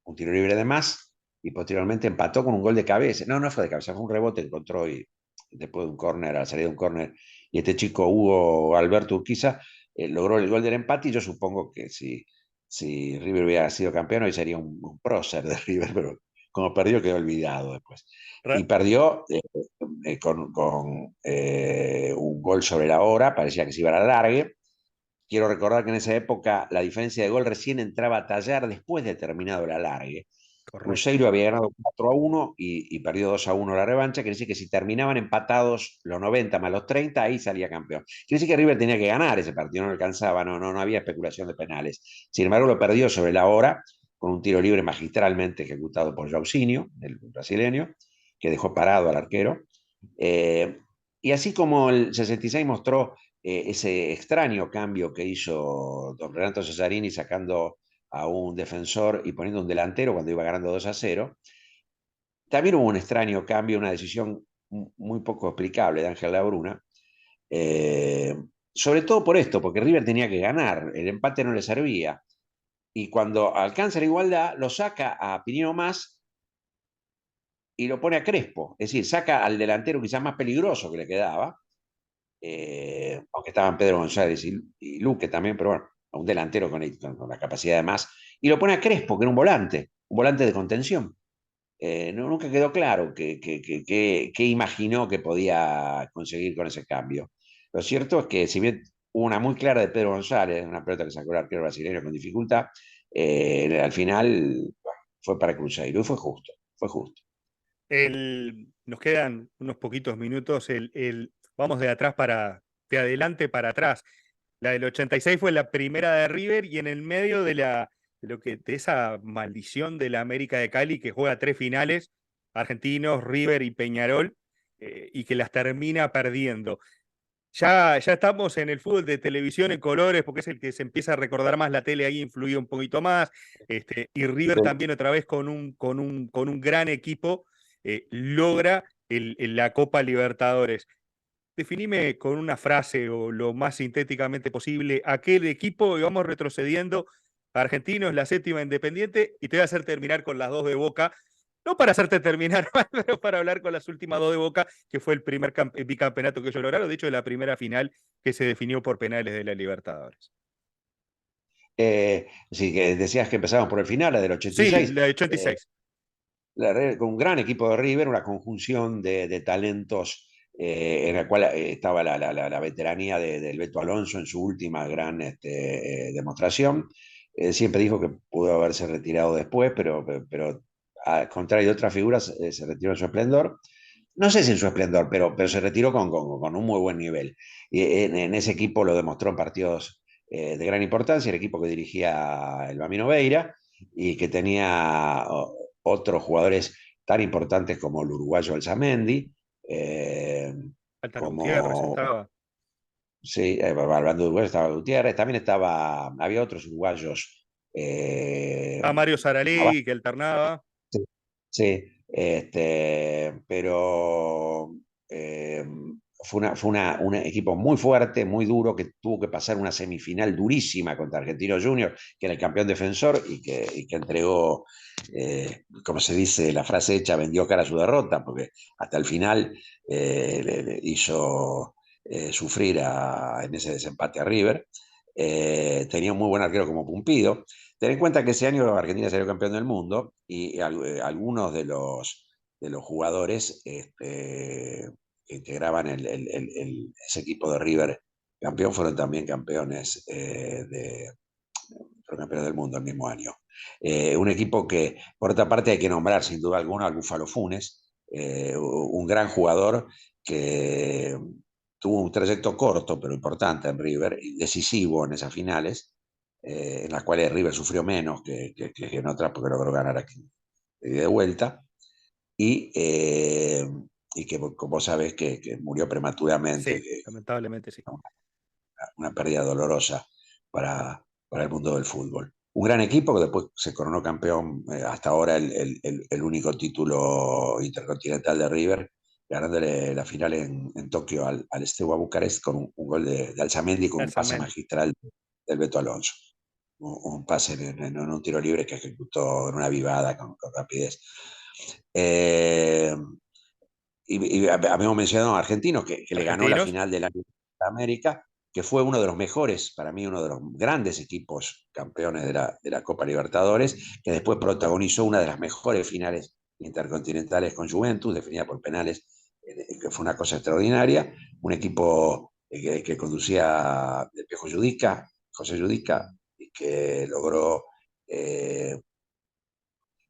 un tiro libre de más, y posteriormente empató con un gol de cabeza. No fue de cabeza, fue un rebote que encontró, y después de un córner, a la salida de un córner, y este chico Hugo Alberto Urquiza logró el gol del empate. Y yo supongo que si River hubiera sido campeón, hoy sería un prócer de River, pero como perdió quedó olvidado después. Y Re- perdió un gol sobre la hora, parecía que se iba a la largue. Quiero recordar que en esa época la diferencia de gol recién entraba a tallar después de terminado el alargue. Correcto. Cruzeiro había ganado 4-1 y perdió 2-1 la revancha. Quiere decir que si terminaban empatados los 90 más los 30, ahí salía campeón. Quiere decir que River tenía que ganar ese partido, no alcanzaba, no había especulación de penales. Sin embargo, lo perdió sobre la hora con un tiro libre magistralmente ejecutado por Jairzinho, el brasileño, que dejó parado al arquero. Eh, y así como el 66 mostró ese extraño cambio que hizo don Renato Cesarini, sacando a un defensor y poniendo un delantero cuando iba ganando 2-0, también hubo un extraño cambio, una decisión muy poco explicable de Ángel Labruna, eh, sobre todo por esto, porque River tenía que ganar, el empate no le servía, y cuando alcanza la igualdad lo saca a Pinino Más, y lo pone a Crespo. Es decir, saca al delantero quizás más peligroso que le quedaba, aunque estaban Pedro González y Luque también, pero bueno, un delantero con la capacidad de más, y lo pone a Crespo, que era un volante de contención. Nunca quedó claro qué imaginó que podía conseguir con ese cambio. Lo cierto es que, si bien hubo una muy clara de Pedro González, una pelota que sacó el arquero brasileño con dificultad, al final bueno, fue para Cruzeiro y fue justo, fue justo. Nos quedan unos poquitos minutos. Vamos de adelante para atrás. La del 86 fue la primera de River y en el medio de esa maldición de la América de Cali que juega 3 finales, Argentinos, River y Peñarol, y que las termina perdiendo. Ya estamos en el fútbol de televisión en colores, porque es el que se empieza a recordar más, la tele ahí influye un poquito más, y River también otra vez con un gran equipo logra la Copa Libertadores. Definime con una frase o lo más sintéticamente posible aquel equipo y vamos retrocediendo. Argentinos, la séptima Independiente, y te voy a hacer terminar con las dos de Boca. No para hacerte terminar mal, pero para hablar con las últimas dos de Boca, que fue el primer bicampeonato que ellos lograron, de hecho, la primera final que se definió por penales de la Libertadores. Sí, que decías que empezamos por el final, la del Sí, 86. la de 86. Con un gran equipo de River, una conjunción de talentos en la cual estaba la veteranía del Beto Alonso en su última gran demostración. Siempre dijo que pudo haberse retirado después, pero al contrario de otras figuras, se retiró en su esplendor. No sé si en su esplendor, pero se retiró con un muy buen nivel. Y en ese equipo lo demostró en partidos de gran importancia, el equipo que dirigía el Bambino Veira y que tenía otros jugadores tan importantes como el uruguayo Alzamendi, Falta Gutiérrez como, estaba. sí, hablando de Uruguay, estaba Gutiérrez, también había otros uruguayos. A Mario Saralegui, que alternaba. Sí, sí, pero fue un equipo muy fuerte, muy duro, que tuvo que pasar una semifinal durísima contra Argentinos Juniors, que era el campeón defensor y que entregó, como se dice, la frase hecha, vendió cara a su derrota, porque hasta el final le hizo sufrir en ese desempate a River. Tenía un muy buen arquero como Pumpido. Ten en cuenta que ese año Argentina salió campeón del mundo y algunos de los jugadores que integraban ese equipo de River campeón fueron también fueron campeones del mundo el mismo año. Un equipo que, por otra parte, hay que nombrar sin duda alguna al Búfalo Funes, un gran jugador que tuvo un trayecto corto pero importante en River y decisivo en esas finales, en las cuales River sufrió menos que en otras porque logró ganar aquí de vuelta, y, eh, y que, como sabes, que murió prematuramente, Sí, lamentablemente sí. una pérdida dolorosa para el mundo del fútbol. Un gran equipo que después se coronó campeón, hasta ahora el único título intercontinental de River, ganándole la final en Tokio al Steaua Bucarest con un gol de Alzamendi, con un pase Alzamendi. magistral del Beto Alonso. Un pase en un tiro libre que ejecutó en una vivada con rapidez. Eh, y habíamos mencionado a Argentinos que le ganó la Argentinos. final del año de América, que fue uno de los mejores, para mí, uno de los grandes equipos campeones de la Copa Libertadores, que después protagonizó una de las mejores finales intercontinentales con Juventus, definida por penales, que fue una cosa extraordinaria. Un equipo que conducía el viejo José Judica, y que logró,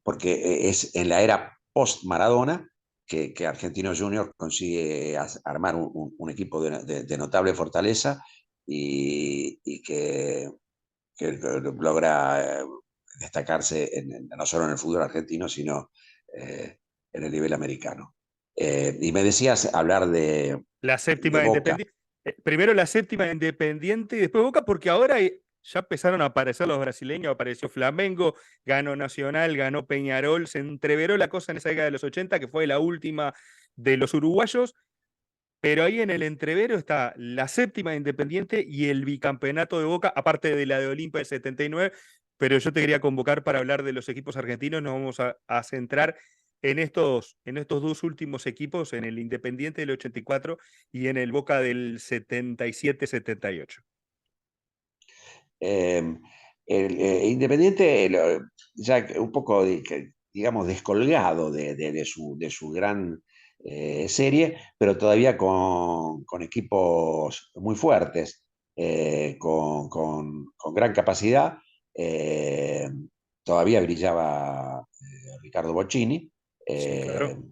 porque es en la era post-Maradona, que Argentinos Juniors consigue armar un equipo de notable fortaleza y que logra destacarse no solo en el fútbol argentino, sino en el nivel americano. Y me decías hablar La de séptima Boca. Independiente. Primero la séptima Independiente y después Boca, porque ahora ya empezaron a aparecer los brasileños, apareció Flamengo, ganó Nacional, ganó Peñarol, se entreveró la cosa en esa década de los 80, que fue la última de los uruguayos, pero ahí en el entrevero está la séptima Independiente y el bicampeonato de Boca, aparte de la de Olimpia del 79, pero yo te quería convocar para hablar de los equipos argentinos, nos vamos a centrar en estos dos últimos equipos, en el Independiente del 84 y en el Boca del 77-78. Eh, Independiente, ya un poco, digamos, descolgado de su gran serie, pero todavía con equipos muy fuertes, con gran capacidad. Eh, Todavía brillaba Ricardo Bocchini. Sí, eh, claro.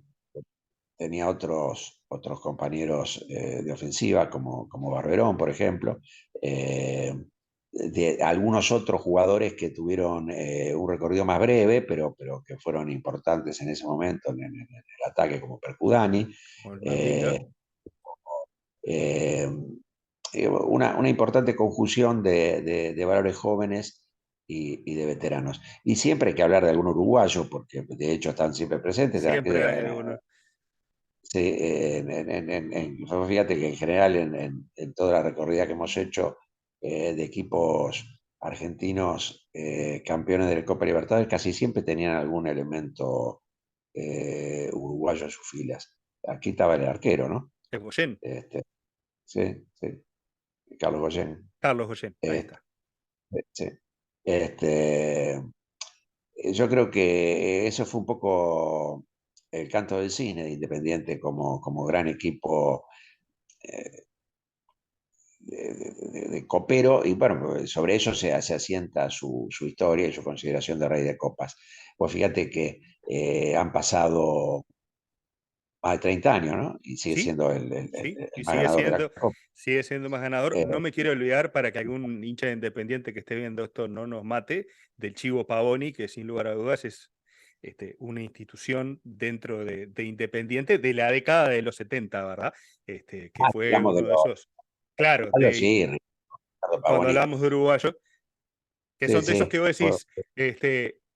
Tenía otros compañeros de ofensiva, como Barberón, por ejemplo. De algunos otros jugadores que tuvieron un recorrido más breve, pero que fueron importantes en ese momento en el ataque, como Percudani. O el Mandinga. Eh, eh, una importante conjunción de valores jóvenes y de veteranos. Y siempre hay que hablar de algún uruguayo, porque de hecho están siempre presentes. Siempre hay alguno. Sí, fíjate que en general en toda la recorrida que hemos hecho de equipos argentinos campeones de la Copa Libertadores, casi siempre tenían algún elemento uruguayo en sus filas. Aquí estaba el arquero, ¿no? Es Goyen. Este, sí, sí, Carlos Goyen. Carlos Goyen. Ahí Este, está. sí. Este, yo creo que eso fue un poco el canto del cine de Independiente como gran equipo eh, de copero, y bueno, sobre eso se asienta su historia y su consideración de rey de copas. Pues fíjate que han pasado más de 30 años, ¿no? Y sigue Sí, siendo sí, el y más ganador de la copa. sigue siendo más ganador. Eh, No me quiero olvidar, para que algún hincha de Independiente que esté viendo esto no nos mate, del Chivo Pavoni, que sin lugar a dudas es una institución dentro de Independiente de la década de los 70, ¿verdad? Que fue Digamos de uno de esos, claro, sí, Ricardo cuando Pavoni. hablamos de uruguayos, que Sí, son de esos sí. que vos decís,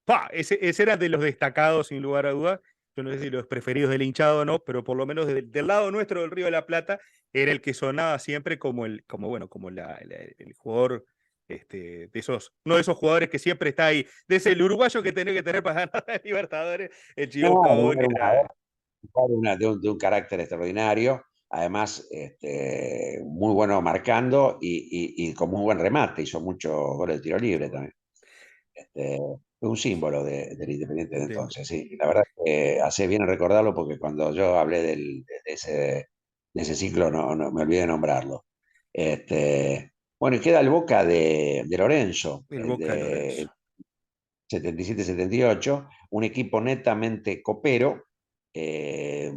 pa, ese era de los destacados, sin lugar a dudas. Yo no sé si los preferidos del hinchado o no, pero por lo menos del lado nuestro del Río de la Plata, era el que sonaba siempre como el jugador, de esos, uno de esos jugadores que siempre está ahí, de ese el uruguayo que tenía que tener para ganar a Libertadores, el Chivo No, Pavón era era. de un carácter extraordinario, además muy bueno marcando y con muy buen remate, hizo muchos goles de tiro libre también. Fue un símbolo del Independiente de de- entonces, sí. La verdad que hace bien en recordarlo porque cuando yo hablé de ese ciclo no me olvidé de nombrarlo. Bueno, y queda el Boca de Lorenzo, el el Boca de de Lorenzo. 77-78, un equipo netamente copero eh,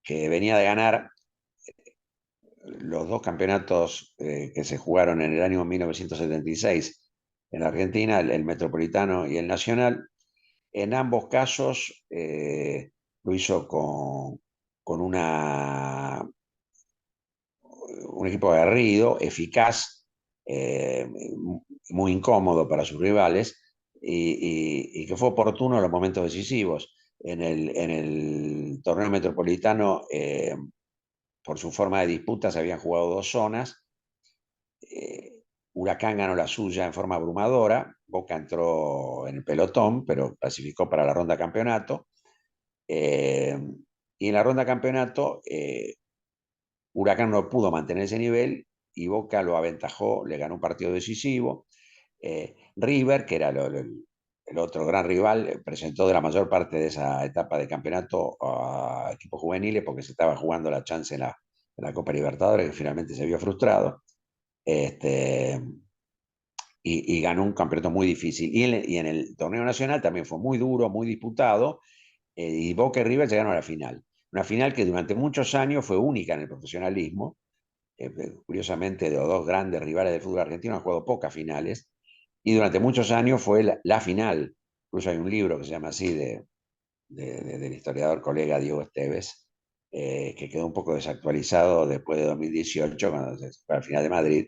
que venía de ganar los dos campeonatos que se jugaron en el año 1976 en Argentina, el Metropolitano y el Nacional. En ambos casos lo hizo con un equipo aguerrido, eficaz, eh, muy incómodo para sus rivales y que fue oportuno en los momentos decisivos. En el torneo metropolitano, por su forma de disputa, se habían jugado dos zonas. eh, Huracán ganó la suya en forma abrumadora, Boca entró en el pelotón, pero clasificó para la ronda campeonato. Eh, y en la ronda campeonato, Huracán no pudo mantener ese nivel y Boca lo aventajó, le ganó un partido decisivo. River, que era el otro gran rival, presentó de la mayor parte de esa etapa de campeonato a equipos juveniles porque se estaba jugando la chance en la Copa Libertadores, que finalmente se vio frustrado. Este, y ganó un campeonato muy difícil. Y en el torneo nacional también fue muy duro, muy disputado, y Boca y River llegaron a la final. Una final que durante muchos años fue única en el profesionalismo. Curiosamente, de los dos grandes rivales del fútbol argentino han jugado pocas finales, y durante muchos años fue la final. Incluso hay un libro que se llama así del historiador colega Diego Esteves, que quedó un poco desactualizado después de 2018, cuando se fue al final de Madrid,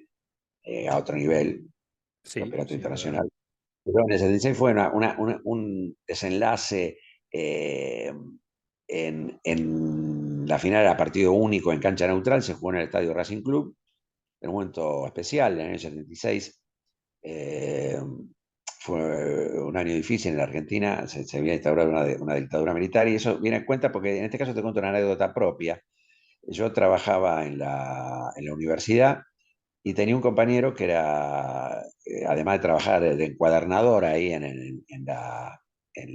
a otro nivel, Sí, campeonato sin duda. internacional. Pero en el 76 fue un desenlace eh, en la final a partido único en cancha neutral, se jugó en el estadio Racing Club, en un momento especial, en el año 76. Eh, fue un año difícil en la Argentina, se había instaurado una dictadura militar y eso viene en cuenta porque en este caso te cuento una anécdota propia. Yo trabajaba en la universidad y tenía un compañero que era, además de trabajar de encuadernador ahí en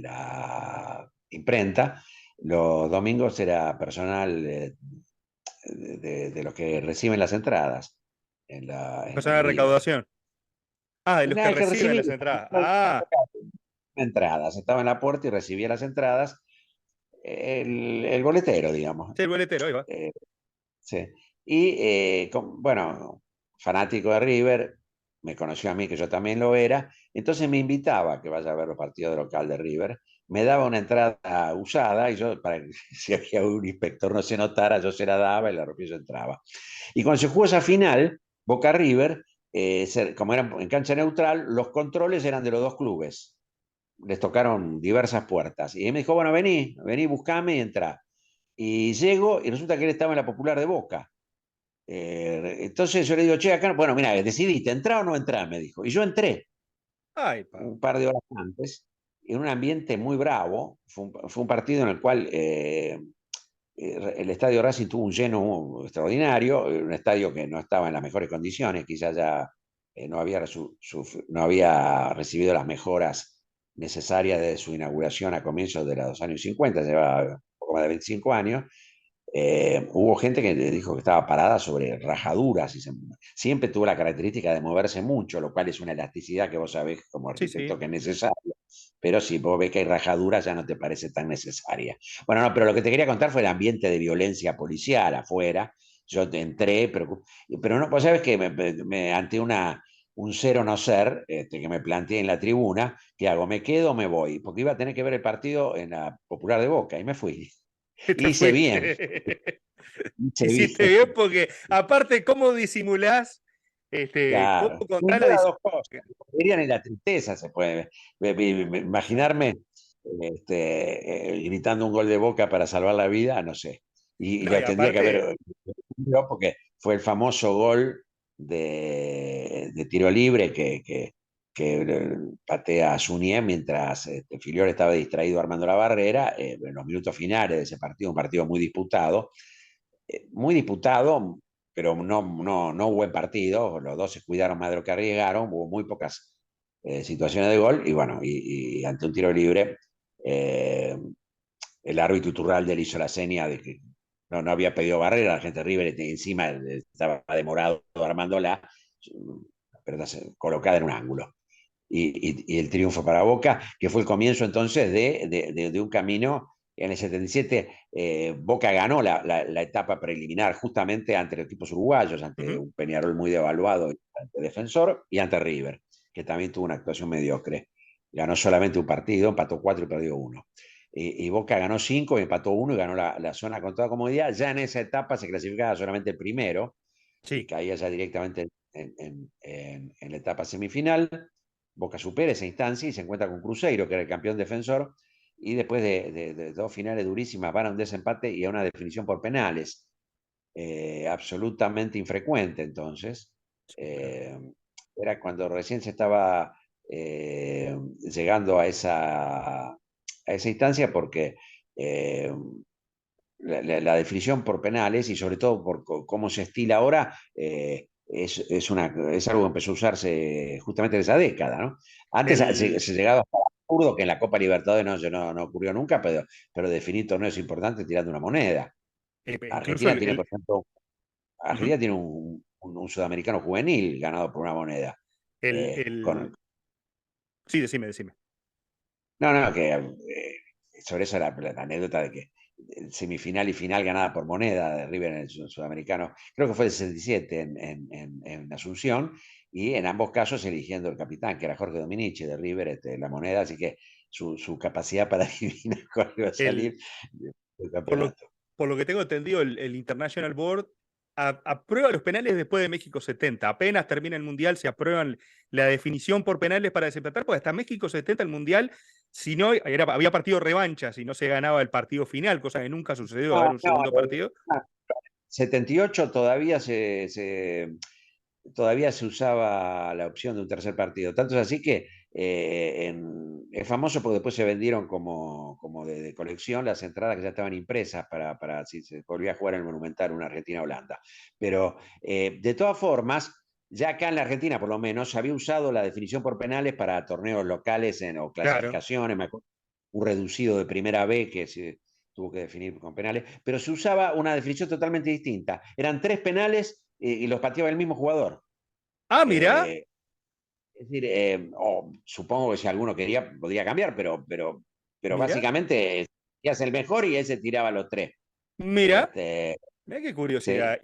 la imprenta, los domingos era personal de los que reciben las entradas en Persona de los libros. recaudación. Ah, de los que Nada, el que reciben recibía las entradas. Ah, entradas, estaba en la puerta y recibía las entradas, el boletero, digamos. sí, el boletero, ahí va. Eh, sí. Y bueno, fanático de River, me conoció a mí que yo también lo era, entonces me invitaba a que vaya a ver los partidos de local de River, me daba una entrada usada y yo, para que si había un inspector no se notara, yo se la daba y la rompía y yo entraba. Y cuando se jugó esa final, Boca River, como era en cancha neutral, los controles eran de los dos clubes. Les tocaron diversas puertas. Y él me dijo, bueno, vení, vení, buscame y entra. Y llego y resulta que él estaba en la Popular de Boca. Entonces yo le digo, che, acá, bueno, mira, decidiste, ¿entrar o no entrar? Me dijo. Y yo entré Ay, pa. un par de horas antes, en un ambiente muy bravo. Fue un partido en el cual el estadio Racing tuvo un lleno extraordinario, un estadio que no estaba en las mejores condiciones, quizás ya no había recibido las mejoras necesarias de su inauguración a comienzos de los años 50, lleva un poco más de 25 años. Hubo gente que dijo que estaba parada sobre rajaduras y siempre tuvo la característica de moverse mucho, lo cual es una elasticidad que vos sabés como Sí, sí. arquitecto que es necesaria, pero si vos ves que hay rajaduras ya no te parece tan necesaria. Bueno, no, pero lo que te quería contar fue el ambiente de violencia policial afuera. Yo entré, pero no, vos sabés que ante un ser o no ser que me planteé en la tribuna, ¿qué hago? ¿Me quedo o me voy? Porque iba a tener que ver el partido en la Popular de Boca y me fui. Te Hice bien, fuiste. hice Hiciste bien. bien porque, aparte, ¿cómo disimulás? ¿Cómo Claro. contás la Juntar las dis- dos cosas. Dirían en la tristeza se puede imaginarme gritando un gol de Boca para salvar la vida, no sé. Y No, y lo tendría que aparte, haber porque fue el famoso gol de tiro libre que patea Suñé mientras Filiol estaba distraído armando la barrera en los minutos finales de ese partido, un partido muy disputado, pero no buen partido. Los dos se cuidaron más de lo que arriesgaron. Hubo muy pocas situaciones de gol. Y bueno, y ante un tiro libre, eh, el árbitro Iturralde le hizo la seña de que no había pedido barrera. La gente de River encima estaba demorado armándola, pero colocada en un ángulo. Y el triunfo para Boca, que fue el comienzo entonces de un camino. En el 77 Boca ganó la etapa preliminar justamente ante los equipos uruguayos, ante ujú, un Peñarol muy devaluado, ante Defensor y ante River, que también tuvo una actuación mediocre. Ganó solamente un partido, empató 4 y perdió uno. Y Boca ganó 5 y empató uno y ganó la zona con toda comodidad. Ya en esa etapa se clasificaba solamente el primero y sí. caía ya directamente en la etapa semifinal. Boca supera esa instancia y se encuentra con Cruzeiro, que era el campeón defensor, y después de dos finales durísimas van a un desempate y a una definición por penales, absolutamente infrecuente entonces. Claro. Eh, Era cuando recién se estaba llegando a esa instancia porque eh, la definición por penales y sobre todo por cómo se estila ahora, es algo que empezó a usarse justamente en esa década, ¿no? Antes El, se llegaba hasta el absurdo que en la Copa Libertadores no ocurrió nunca, pero definir torneos importantes tirando una moneda. incluso Argentina tiene, por ejemplo, ujú, Argentina tiene un sudamericano juvenil ganado por una moneda. el, Eh, con, el- sí, decime, decime. no, que sobre eso la anécdota de que semifinal y final ganada por moneda de River en el sudamericano, creo que fue el 67 en Asunción, y en ambos casos eligiendo el capitán, que era Jorge Dominici de River, la moneda, así que su capacidad para adivinar cuál iba a El, salir del por lo, campeonato. por lo que tengo entendido, el International Board aprueba los penales después de México 70. Apenas termina el Mundial, se aprueban la definición por penales para desempatar, porque hasta México 70 el Mundial, si no, había partido revancha, si no se ganaba el partido final, cosa que nunca sucedió, haber No, un no, segundo partido. 78 todavía todavía se usaba la opción de un tercer partido. Tanto es así que es famoso porque después se vendieron como de colección las entradas que ya estaban impresas para si se volvía a jugar en el Monumental una Argentina-Holanda. Pero de todas formas, ya acá en la Argentina por lo menos se había usado la definición por penales para torneos locales o Claro. clasificaciones, me acuerdo, un reducido de primera B que se tuvo que definir con penales, pero se usaba una definición totalmente distinta. Eran 3 penales y los pateaba el mismo jugador. Ah, mirá, Eh, es decir, supongo que si alguno quería, podría cambiar, pero mirá, básicamente es el mejor y ese tiraba los 3. mirá. Este, Mirá qué sí, curiosidad.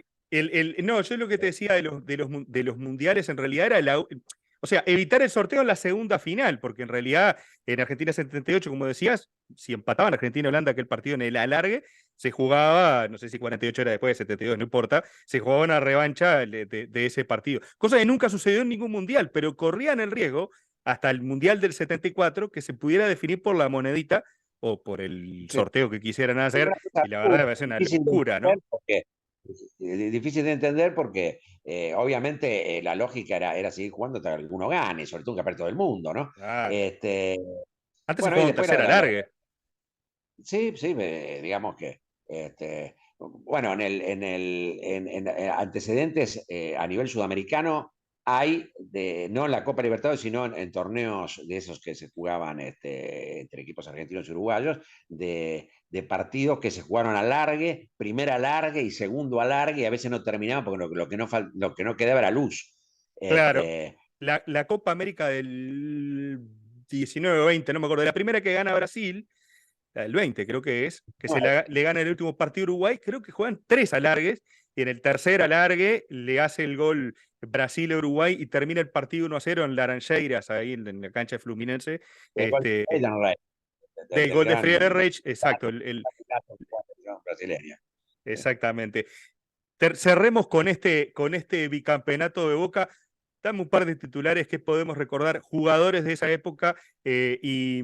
No, yo lo que te decía de los mundiales en realidad era o sea, evitar el sorteo en la segunda final, porque en realidad en Argentina 78, como decías, si empataban Argentina y Holanda, que el partido en el alargue, se jugaba, no sé si 48 horas después de 72, no importa, se jugaba una revancha de ese partido. Cosa que nunca sucedió en ningún mundial, pero corrían el riesgo hasta el mundial del 74 que se pudiera definir por la monedita o por el sí. sorteo que quisieran Es hacer, una cosa y la verdad me parece una difícil de locura, entender ¿no? porque, difícil de entender porque obviamente la lógica era seguir jugando hasta que alguno gane, sobre todo un campeonato del mundo, ¿no? Claro. Este, Antes se bueno, y jugaba un después tercer alargue. sí, sí, digamos que, bueno, en antecedentes a nivel sudamericano hay, no en la Copa Libertadores, sino en torneos de esos que se jugaban entre equipos argentinos y uruguayos, de partidos que se jugaron alargue, primer alargue y segundo alargue, y a veces no terminaban porque lo que no quedaba era luz. Claro. Este, La Copa América del 19 o 20, no me acuerdo. La primera que gana Brasil, la del 20 creo que es, que le gana el último partido a Uruguay, creo que juegan 3 alargues, y en el tercer alargue le hace el gol Brasil a Uruguay y termina el partido 1-0 en Laranjeiras, ahí en la cancha de Fluminense, este, del del gol de gran Friedrich, exacto, brasileño. exactamente. Cerremos con este bicampeonato de Boca. Dame un par de titulares que podemos recordar, jugadores de esa época, y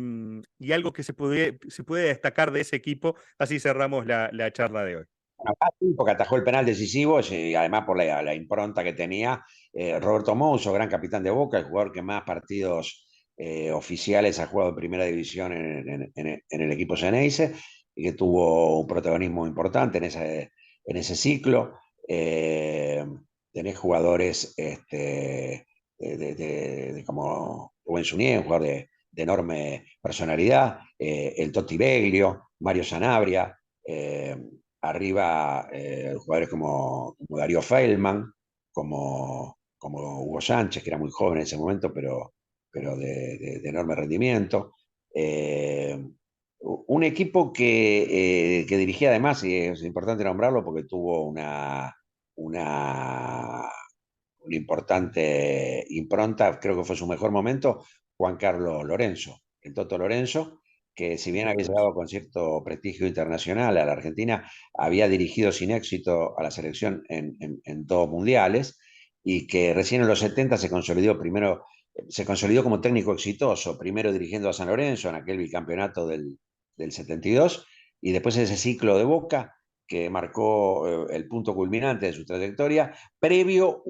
algo que se puede destacar de ese equipo. Así cerramos la charla de hoy. Bueno, Gatti, porque atajó el penal decisivo y además por la impronta que tenía. Roberto Mouso, gran capitán de Boca, el jugador que más partidos oficiales ha jugado en primera división en el equipo Ceneice, y que tuvo un protagonismo importante en ese ciclo. Eh, Tenés jugadores como Rubén Suñé, un jugador de enorme personalidad, el Totti Beglio, Mario Sanabria. eh, Arriba, jugadores como Darío Feldman, como Hugo Sánchez, que era muy joven en ese momento, pero de enorme rendimiento. Un equipo que dirigía además, y es importante nombrarlo porque tuvo una, una importante impronta, creo que fue su mejor momento, Juan Carlos Lorenzo, el Toto Lorenzo, que si bien había llegado con cierto prestigio internacional a la Argentina, había dirigido sin éxito a la selección en 2 mundiales, y que recién en los 70 se consolidó como técnico exitoso, primero dirigiendo a San Lorenzo en aquel bicampeonato del 72, y después ese ciclo de Boca que marcó el punto culminante de su trayectoria, previo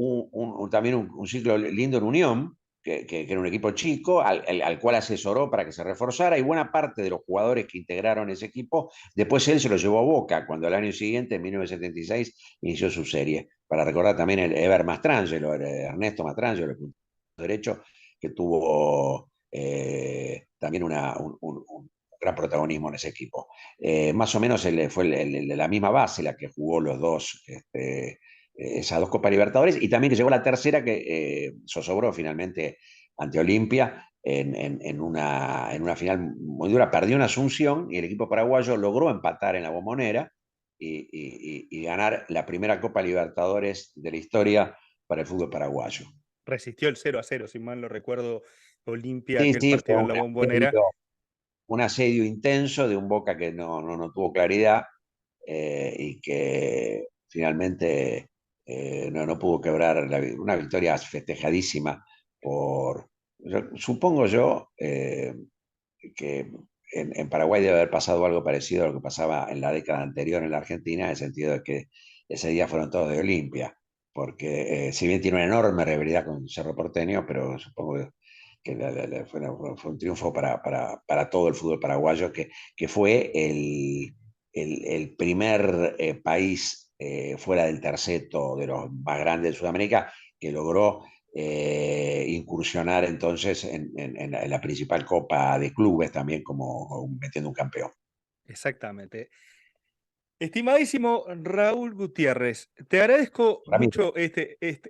también un ciclo lindo en Unión, que era un equipo chico, al cual asesoró para que se reforzara, y buena parte de los jugadores que integraron ese equipo, después él se lo llevó a Boca, cuando al año siguiente, en 1976, inició su serie. Para recordar también el Ever Mastrangelo, Ernesto Mastrangelo, el punto derecho, que tuvo también un gran protagonismo en ese equipo. Más o menos fue la misma base la que jugó los dos, esas 2 Copas Libertadores, y también que llegó la tercera que zozobró finalmente ante Olimpia en una final muy dura. Perdió en Asunción y el equipo paraguayo logró empatar en la Bombonera y ganar la primera Copa Libertadores de la historia para el fútbol paraguayo. Resistió el 0-0, si mal no recuerdo, Olimpia, Sí, aquel sí, fue partido en la Bombonera. un asedio intenso de un Boca que no tuvo claridad, y que finalmente no pudo quebrar una victoria festejadísima supongo yo, que en Paraguay debe haber pasado algo parecido a lo que pasaba en la década anterior en la Argentina, en el sentido de que ese día fueron todos de Olimpia, porque si bien tiene una enorme rivalidad con Cerro Porteño, pero supongo que que fue un triunfo para todo el fútbol paraguayo, que fue el primer país fuera del terceto de los más grandes de Sudamérica que logró incursionar entonces en la principal copa de clubes también como metiendo un campeón. Exactamente. Estimadísimo Raúl Gutiérrez, te agradezco Ramiro, mucho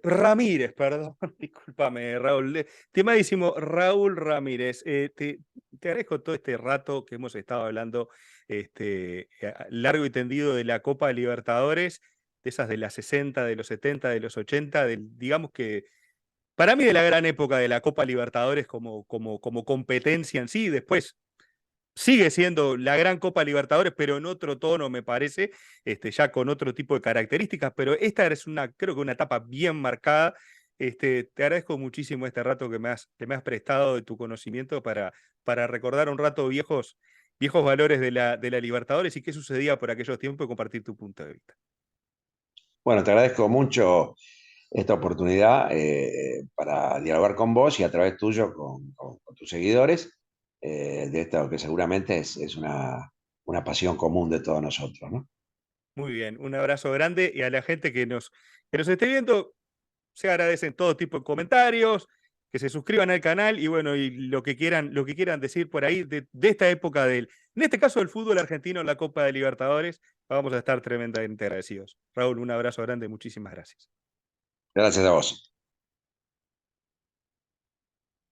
Ramírez, perdón, discúlpame, Raúl. Estimadísimo Raúl Ramírez, te agradezco todo este rato que hemos estado hablando, largo y tendido de la Copa Libertadores, de esas de las 60, de los 70, de los 80, digamos que para mí de la gran época de la Copa Libertadores como competencia en sí, después sigue siendo la gran Copa Libertadores, pero en otro tono, me parece, ya con otro tipo de características, pero esta es creo que una etapa bien marcada. Te agradezco muchísimo este rato que me has prestado de tu conocimiento para recordar un rato viejos valores de la Libertadores y qué sucedía por aquellos tiempos y compartir tu punto de vista. bueno, te agradezco mucho esta oportunidad para dialogar con vos y a través tuyo con tus seguidores de esto que seguramente es una pasión común de todos nosotros, ¿no? Muy bien, un abrazo grande y a la gente que nos esté viendo, se agradecen todo tipo de comentarios, que se suscriban al canal y bueno, y lo que quieran decir por ahí de esta época en este caso del fútbol argentino, la Copa de Libertadores, vamos a estar tremendamente agradecidos. Raúl, un abrazo grande, muchísimas gracias. Gracias a vos.